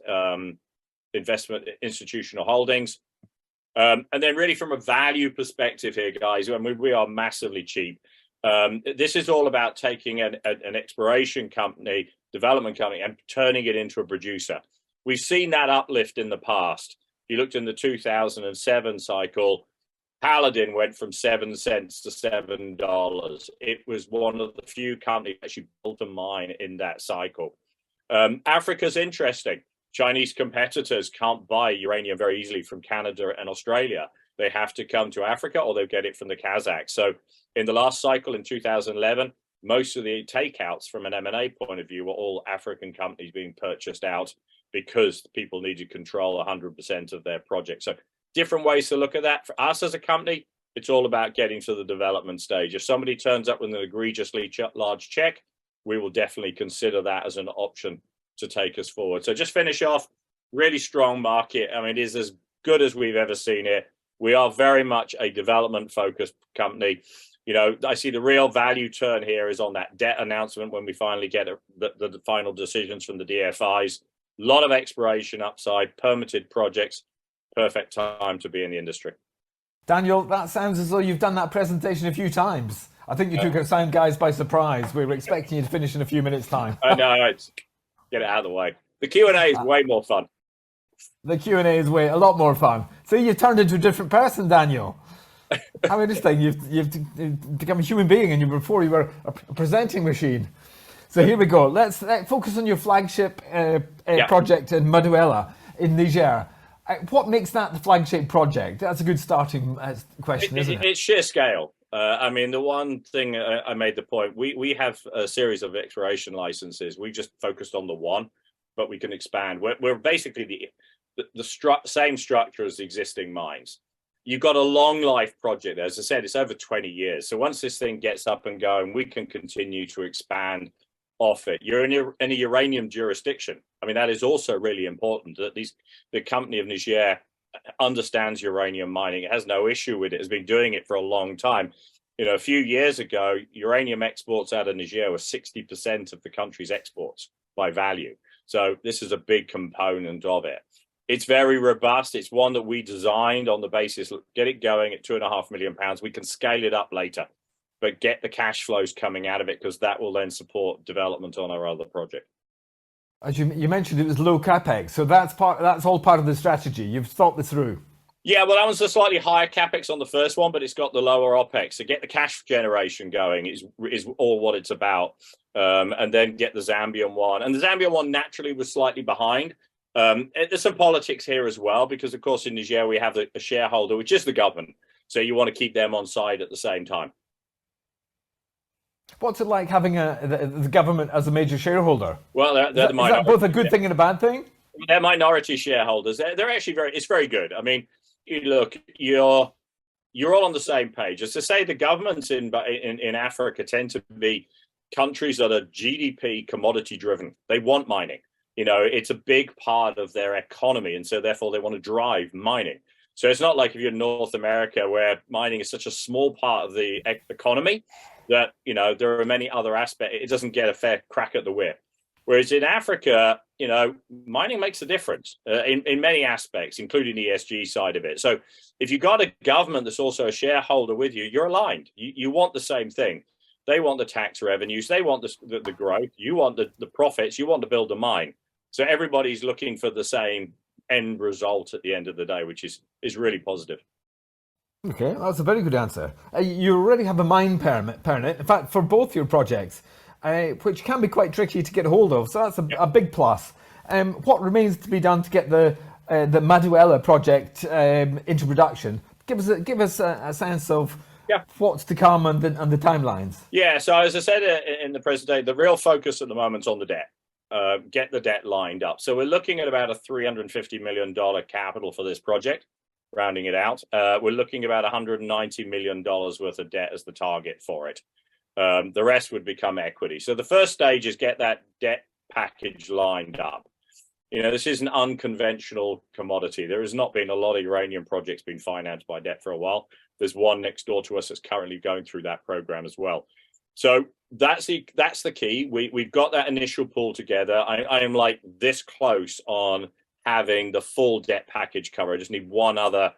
investment institutional holdings. And then really from a value perspective here, guys, I mean, we are massively cheap. This is all about taking an exploration company, development company, and turning it into a producer. We've seen that uplift in the past. If you looked in the 2007 cycle, Paladin went from 7 cents to $7. It was one of the few companies that actually built a mine in that cycle. Africa's interesting. Chinese competitors can't buy uranium very easily from Canada and Australia. They have to come to Africa or they'll get it from the Kazakhs. So in the last cycle in 2011, most of the takeouts from an M&A point of view were all African companies being purchased out because people needed to control 100% of their project. So different ways to look at that. For us as a company, it's all about getting to the development stage. If somebody turns up with an egregiously large check, we will definitely consider that as an option to take us forward. So just finish off, really strong market. I mean, it is as good as we've ever seen it. We are very much a development focused company. You know, I see the real value turn here is on that debt announcement when we finally get the final decisions from the DFIs. A lot of exploration upside, permitted projects, perfect time to be in the industry. Daniel, that sounds as though you've done that presentation a few times. I think you took our sound guys by surprise. We were expecting you to finish in a few minutes' time. I know, get it out of the way. The Q&A is way more fun. The Q&A is a lot more fun. So you've turned into a different person, Daniel. How interesting. You've become a human being, and before you were a presenting machine. So here we go. Let's focus on your flagship project in Madaouela in Niger. What makes that the flagship project? That's a good starting question, isn't it? It's sheer scale. I mean, the one thing I made the point, we have a series of exploration licenses. We just focused on the one, but we can expand. We're basically the same structure as the existing mines. You've got a long life project. As I said, it's over 20 years. So once this thing gets up and going, we can continue to expand off it. You're in a uranium jurisdiction. I mean, that is also really important that the company of Niger understands uranium mining. It has no issue with it. Has been doing it for a long time. You know, a few years ago, uranium exports out of Niger were 60% of the country's exports by value. So this is a big component of it. It's very robust. It's one that we designed on the basis, get it going at £2.5 million. We can scale it up later, but get the cash flows coming out of it because that will then support development on our other project. As you mentioned, it was low capex, so that's all part of the strategy. You've thought this through. Yeah, well, that was a slightly higher capex on the first one, but it's got the lower opex. So get the cash generation going is all what it's about, and then get the Zambian one. And the Zambian one naturally was slightly behind. There's some politics here as well, because of course in Niger we have a shareholder, which is the government. So you want to keep them on side at the same time. What's it like having the government as a major shareholder? Well, is that both a good thing and a bad thing? They're minority shareholders. They're actually it's very good. I mean, you look, you're all on the same page. As to say, the governments in Africa tend to be countries that are GDP commodity driven. They want mining. You know, it's a big part of their economy, and so therefore they want to drive mining. So it's not like if you're in North America where mining is such a small part of the economy that, you know, there are many other aspects. It doesn't get a fair crack at the whip. Whereas in Africa, you know, mining makes a difference in many aspects, including the ESG side of it. So if you've got a government that's also a shareholder with you, you're aligned. You want the same thing. They want the tax revenues. They want the growth. You want the profits. You want to build a mine. So everybody's looking for the same end result at the end of the day, which is really positive. Okay, that's a very good answer. You already have a mine permit, in fact, for both your projects, which can be quite tricky to get hold of. So that's a big plus. What remains to be done to get the Madaouela project into production? Give us a sense of what's to come and the timelines. Yeah, so as I said in the presentation, the real focus at the moment's on the debt. Get the debt lined up. So we're looking at about a $350 million capital for this project, rounding it out. We're looking about $190 million worth of debt as the target for it. The rest would become equity. So the first stage is get that debt package lined up. You know, this is an unconventional commodity. There has not been a lot of uranium projects being financed by debt for a while. There's one next door to us that's currently going through that program as well. So that's the key. We've got that initial pool together. I am like this close on having the full debt package covered. I just need one other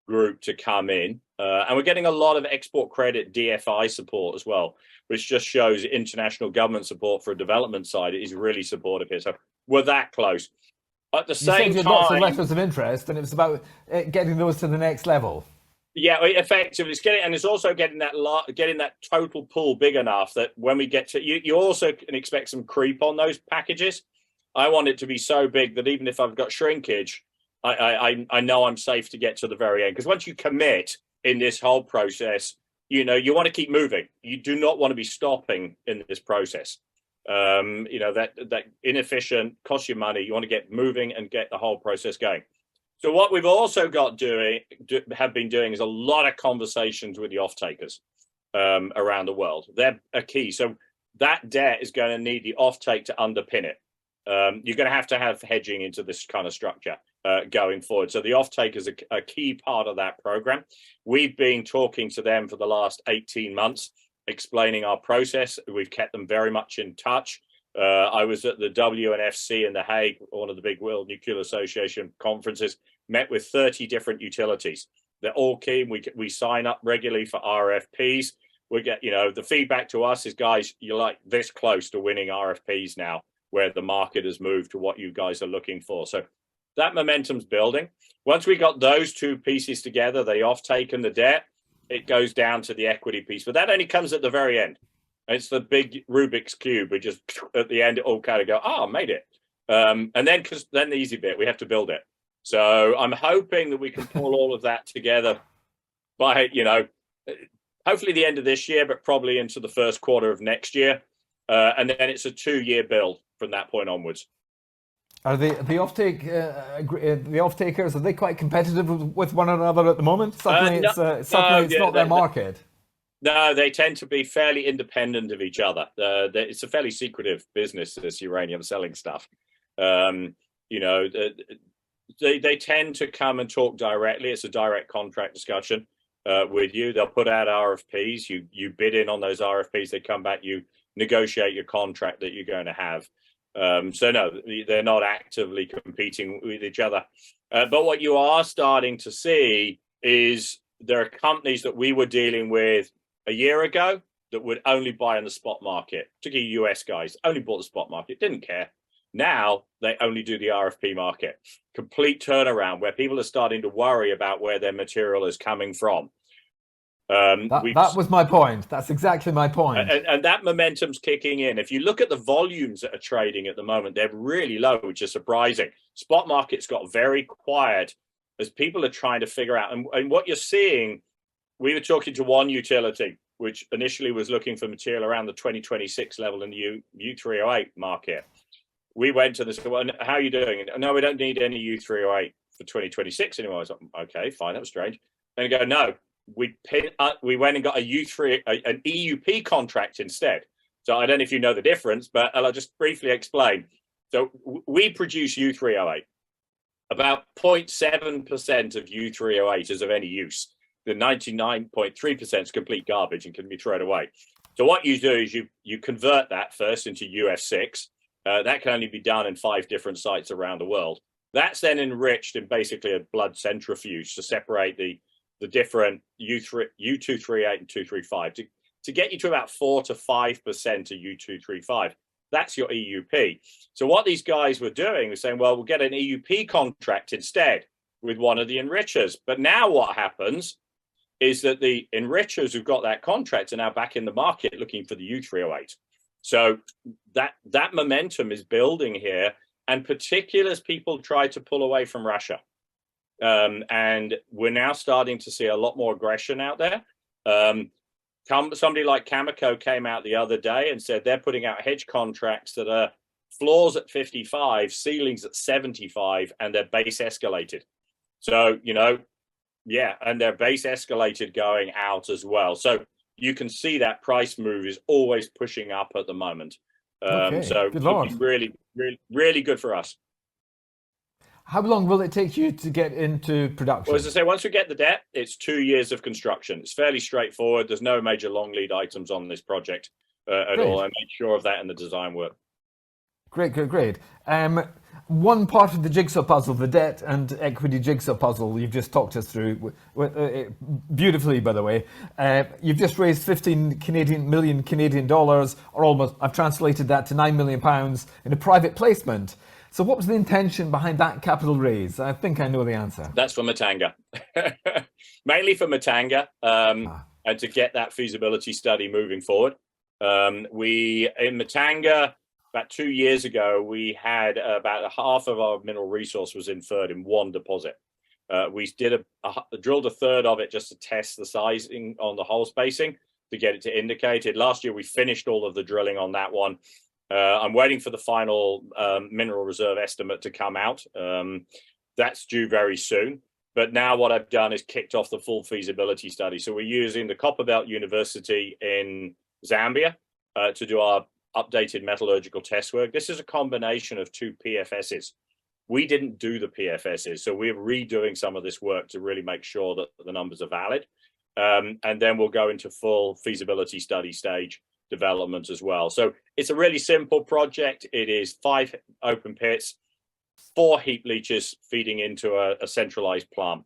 group to come in. And we're getting a lot of export credit DFI support as well, which just shows international government support for a development side is really supportive here. So we're that close. At the same time, lots of letters of interest, and it's about getting those to the next level. Yeah, effectively, it's also getting that total pool big enough that when we get to you also can expect some creep on those packages. I want it to be so big that even if I've got shrinkage, I know I'm safe to get to the very end. Because once you commit in this whole process, you know, you want to keep moving. You do not want to be stopping in this process. You know, that inefficient, costs you money. You want to get moving and get the whole process going. So what we've also got have been doing is a lot of conversations with the off-takers around the world. They're a key. So that debt is going to need the off-take to underpin it. You're going to have hedging into this kind of structure going forward. So the off-take is a key part of that program. We've been talking to them for the last 18 months, explaining our process. We've kept them very much in touch. I was at the WNFC in The Hague, one of the big World Nuclear Association conferences, met with 30 different utilities. They're all keen. We sign up regularly for RFPs. We get, you know, the feedback to us is, guys, you're like this close to winning RFPs now, where the market has moved to what you guys are looking for. So that momentum's building. Once we got those two pieces together, the offtake and the debt, it goes down to the equity piece. But that only comes at the very end. It's the big Rubik's Cube. We just, at the end, it all kind of go, made it. And then the easy bit, we have to build it. So I'm hoping that we can pull all of that together by, you know, hopefully the end of this year, but probably into the first quarter of next year. And then it's a 2-year build from that point onwards. Are the off-takers, are they quite competitive with one another at the moment? Suddenly it's not their market. No, they tend to be fairly independent of each other. It's a fairly secretive business, this uranium selling stuff. You know, they tend to come and talk directly. It's a direct contract discussion with you. They'll put out RFPs. You bid in on those RFPs. They come back. You negotiate your contract that you're going to have. So no, they're not actively competing with each other. But what you are starting to see is there are companies that we were dealing with a year ago that would only buy on the spot market, particularly US guys, only bought the spot market, didn't care. Now they only do the RFP market. Complete turnaround where people are starting to worry about where their material is coming from. That was my point. That's exactly my point. And that momentum's kicking in. If you look at the volumes that are trading at the moment, they're really low, which is surprising. Spot market's got very quiet as people are trying to figure out. And what you're seeing, we were talking to one utility, which initially was looking for material around the 2026 level in the U308 market. We went to this, well, how are you doing? And, no, we don't need any U308 for 2026 anymore. I was like, okay, fine, that was strange. Then go, no, we went and got an EUP contract instead. So I don't know if you know the difference, but I'll just briefly explain. So we produce U308. About 0.7% of U308 is of any use. The 99.3% is complete garbage and can be thrown away. So what you do is you convert that first into UF6. That can only be done in 5 different sites around the world. That's then enriched in basically a blood centrifuge to separate the different U238 and 235 to get you to about 4 to 5% of U235. That's your EUP. So what these guys were doing was saying, well, we'll get an EUP contract instead with one of the enrichers. But now what happens? is that the enrichers who've got that contract are now back in the market looking for the U308. So that momentum is building here, and particularly as people try to pull away from Russia. And we're now starting to see a lot more aggression out there. Somebody like Cameco came out the other day and said they're putting out hedge contracts that are floors at 55, ceilings at 75, and they're base escalated. So, yeah, and they're base escalated going out as well. So you can see that price move is always pushing up at the moment. So good Lord. really, really, really good for us. How long will it take you to get into production? Well, as I say, once we get the debt, it's 2 years of construction. It's fairly straightforward. There's no major long lead items on this project at all. I made sure of that in the design work. Great. One part of the jigsaw puzzle, the debt and equity jigsaw puzzle, you've just talked us through beautifully, by the way. You've just raised 15 million Canadian dollars, or almost, I've translated that to £9 million in a private placement. So what was the intention behind that capital raise? I think I know the answer. That's for Muntanga. Mainly for Muntanga, and to get that feasibility study moving forward. In Muntanga, about 2 years ago, we had about half of our mineral resource was inferred in one deposit. We drilled a third of it just to test the sizing on the hole spacing to get it to indicated. Last year, we finished all of the drilling on that one. I'm waiting for the final mineral reserve estimate to come out. That's due very soon. But now what I've done is kicked off the full feasibility study. So we're using the Copperbelt University in Zambia to do our updated metallurgical test work. This is a combination of two PFSs. We didn't do the PFSs, so we're redoing some of this work to really make sure that the numbers are valid. And then we'll go into full feasibility study stage development as well. So it's a really simple project. It is 5 open pits, 4 heap leaches feeding into a centralized plant.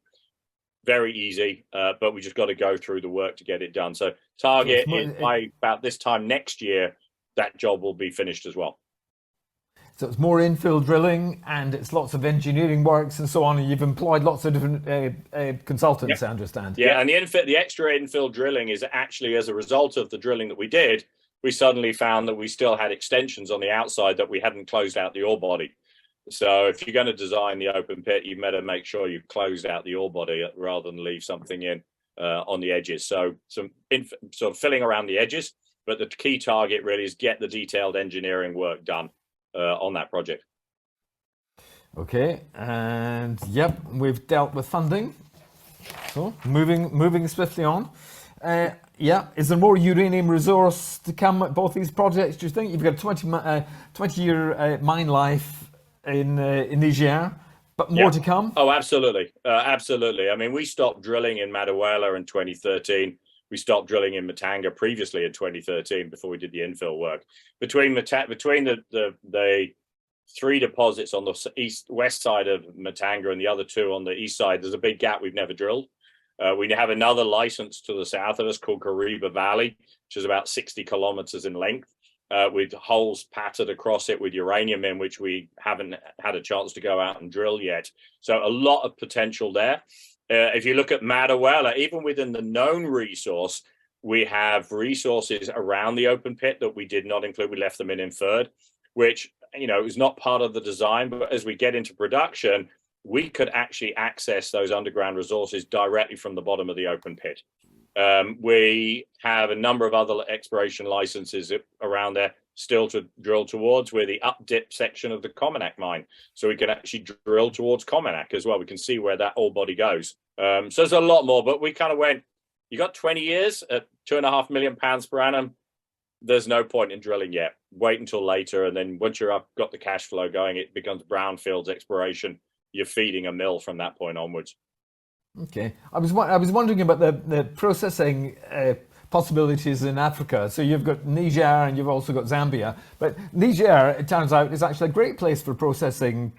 Very easy, but we just got to go through the work to get it done. So target is by about this time next year, that job will be finished as well. So it's more infill drilling, and it's lots of engineering works and so on. And you've employed lots of different consultants, I understand. Yeah, and the extra infill drilling is actually as a result of the drilling that we did. We suddenly found that we still had extensions on the outside that we hadn't closed out the ore body. So if you're going to design the open pit, you better make sure you've closed out the ore body rather than leave something in on the edges. So some sort of filling around the edges. But the key target really is get the detailed engineering work done on that project. Okay, and yep, we've dealt with funding. So moving swiftly on. Yeah, is there more uranium resource to come at both these projects? Do you think you've got a 20-year mine life in Niger, but more to come? Oh, absolutely, absolutely. I mean, we stopped drilling in Madaouela in 2013. We stopped drilling in Muntanga previously in 2013 before we did the infill work. Between the 3 deposits on the west side of Muntanga and the other 2 on the east side, there's a big gap we've never drilled. We have another license to the south of us called Kariba Valley, which is about 60 kilometers in length, with holes pattered across it with uranium in, which we haven't had a chance to go out and drill yet. So a lot of potential there. If you look at Madaouela, even within the known resource, we have resources around the open pit that we did not include. We left them in inferred, which, is not part of the design. But as we get into production, we could actually access those underground resources directly from the bottom of the open pit. We have a number of other exploration licenses around there still to drill towards. We're the up dip section of the Cominac mine, so we can actually drill towards Cominac as well. We can see where that ore body goes. So there's a lot more, but we kind of went, you got 20 years at £2.5 million per annum. There's no point in drilling yet. Wait until later, and then once you're up, got the cash flow going, it becomes brownfields exploration. You're feeding a mill from that point onwards. Okay, I was wondering about the processing possibilities in Africa. So you've got Niger and you've also got Zambia, but Niger, it turns out, is actually a great place for processing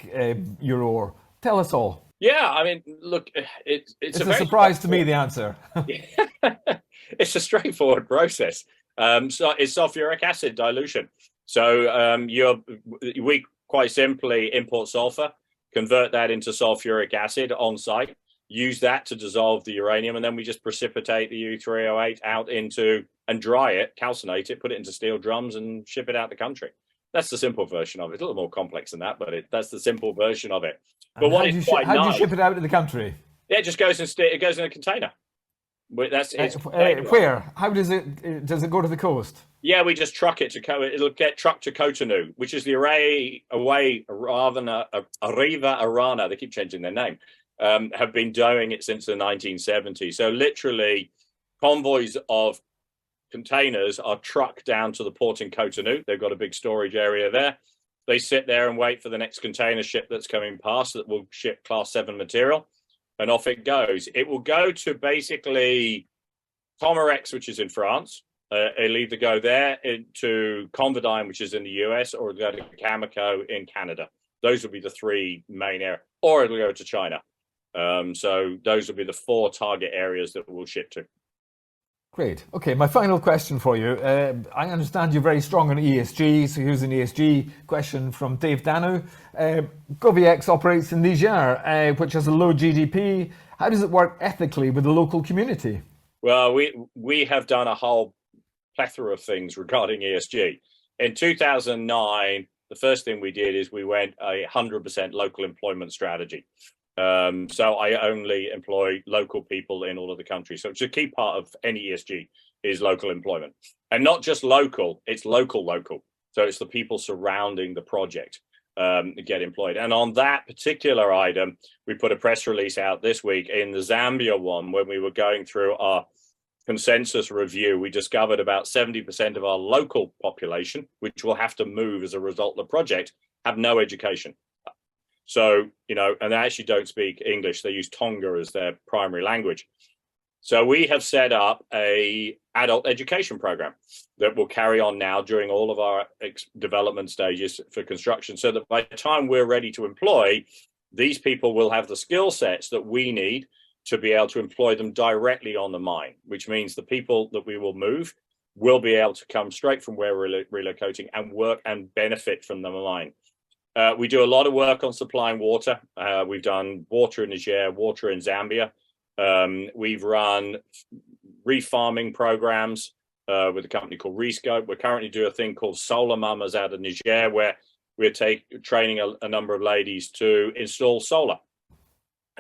your ore. Tell us all. Yeah, I mean, look, it's a surprise to me, the answer. It's a straightforward process. So it's sulfuric acid dilution. So we quite simply import sulfur, convert that into sulfuric acid on site. use that to dissolve the uranium, and then we just precipitate the U3O8 out into and dry it, calcinate it, put it into steel drums, and ship it out the country. That's the simple version of it. It's a little more complex than that, but that's the simple version of it. But and what is quite how do nice, you ship it out of the country? Yeah, it just goes it goes in a container. That's where? How does it go to the coast? Yeah, we just truck it to it'll get trucked to Cotonou, which is the Arriva Arana. They keep changing their name. Have been doing it since the 1970s. So literally, convoys of containers are trucked down to the port in Cotonou. They've got a big storage area there. They sit there and wait for the next container ship that's coming past that will ship Class 7 material, and off it goes. It will go to basically Comerex, which is in France. It'll either go there to Converdyn, which is in the US, or it'll go to Cameco in Canada. Those will be the three main areas, or it'll go to China. So those will be the 4 target areas that we'll ship to. Great. Okay, my final question for you. I understand you're very strong on ESG, so here's an ESG question from Dave Danu. Goviex operates in Niger, which has a low GDP. How does it work ethically with the local community? Well, we have done a whole plethora of things regarding ESG. In 2009, the first thing we did is we went 100% local employment strategy. So I only employ local people in all of the country. So it's a key part of any ESG is local employment, and not just local, it's local. So it's the people surrounding the project get employed. And on that particular item, we put a press release out this week. In the Zambia one, when we were going through our consensus review, we discovered about 70% of our local population, which will have to move as a result of the project, have no education. So, and they actually don't speak English. They use Tonga as their primary language. So we have set up a adult education program that will carry on now during all of our development stages for construction, so that by the time we're ready to employ, these people will have the skill sets that we need to be able to employ them directly on the mine, which means the people that we will move will be able to come straight from where we're relocating and work and benefit from the mine. We do a lot of work on supplying water. We've done water in Niger, water in Zambia. We've run reef farming programs with a company called Rescope. We're currently doing a thing called Solar Mamas out of Niger, where we're training a number of ladies to install solar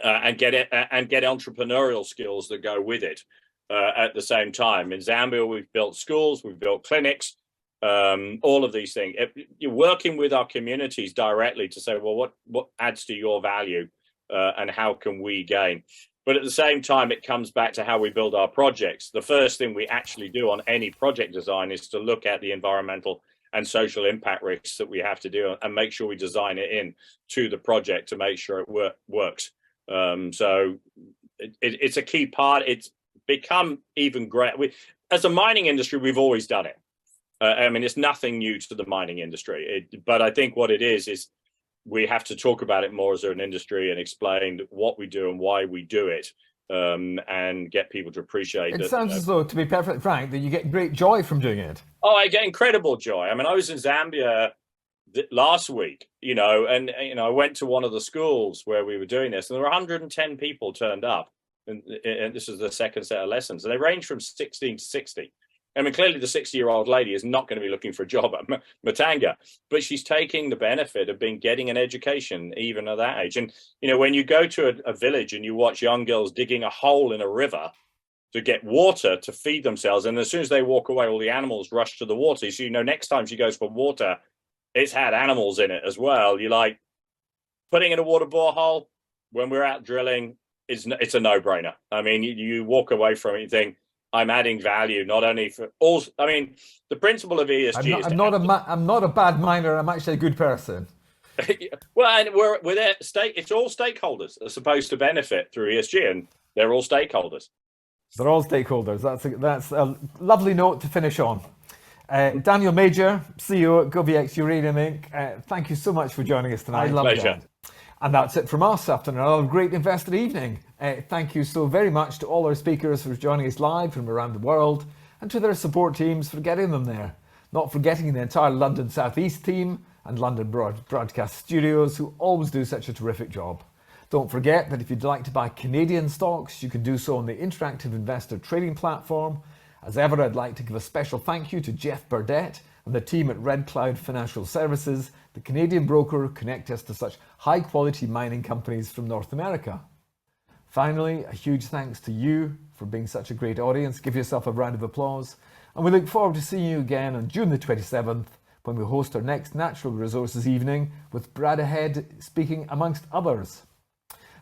and get entrepreneurial skills that go with it at the same time. In Zambia, we've built schools, we've built clinics. All of these things. You're working with our communities directly to say, well, what adds to your value and how can we gain? But at the same time, it comes back to how we build our projects. The first thing we actually do on any project design is to look at the environmental and social impact risks that we have to do and make sure we design it in to the project to make sure it works. So it's a key part. It's become even greater. As a mining industry, we've always done it. I mean, it's nothing new to the mining industry, but I think what it is we have to talk about it more as an industry and explain what we do and why we do it, and get people to appreciate it. It sounds as though, to be perfectly frank, that you get great joy from doing it. Oh, I get incredible joy. I mean, I was in Zambia last week, and I went to one of the schools where we were doing this, and there were 110 people turned up, and this is the second set of lessons, and they range from 16 to 60. I mean, clearly the 60-year-old lady is not going to be looking for a job at Muntanga, but she's taking the benefit of getting an education even at that age. And, when you go to a village and you watch young girls digging a hole in a river to get water to feed themselves, and as soon as they walk away, all the animals rush to the water. So, next time she goes for water, it's had animals in it as well. You're like, putting in a water borehole when we're out drilling, it's a no-brainer. I mean, you walk away from it, you think, I'm adding value, not only for all. I mean, the principle of ESG I'm not a bad miner. I'm actually a good person. Well, and we're there. It's all stakeholders are supposed to benefit through ESG, and they're all stakeholders. They're all stakeholders. That's a lovely note to finish on. Daniel Major, CEO at Goviex Uranium Inc. Thank you so much for joining us tonight. Pleasure. And that's it from us after another great investor evening. Thank you so very much to all our speakers for joining us live from around the world, and to their support teams for getting them there. Not forgetting the entire London South East team and London Broadcast Studios, who always do such a terrific job. Don't forget that if you'd like to buy Canadian stocks, you can do so on the Interactive Investor Trading platform. As ever, I'd like to give a special thank you to Jeff Burdett and the team at Red Cloud Financial Services, the Canadian broker who connect us to such high-quality mining companies from North America. Finally, a huge thanks to you for being such a great audience. Give yourself a round of applause. And we look forward to seeing you again on June the 27th when we host our next Natural Resources evening with Brad Ahead speaking amongst others.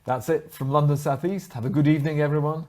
That's it from London South East. Have a good evening, everyone.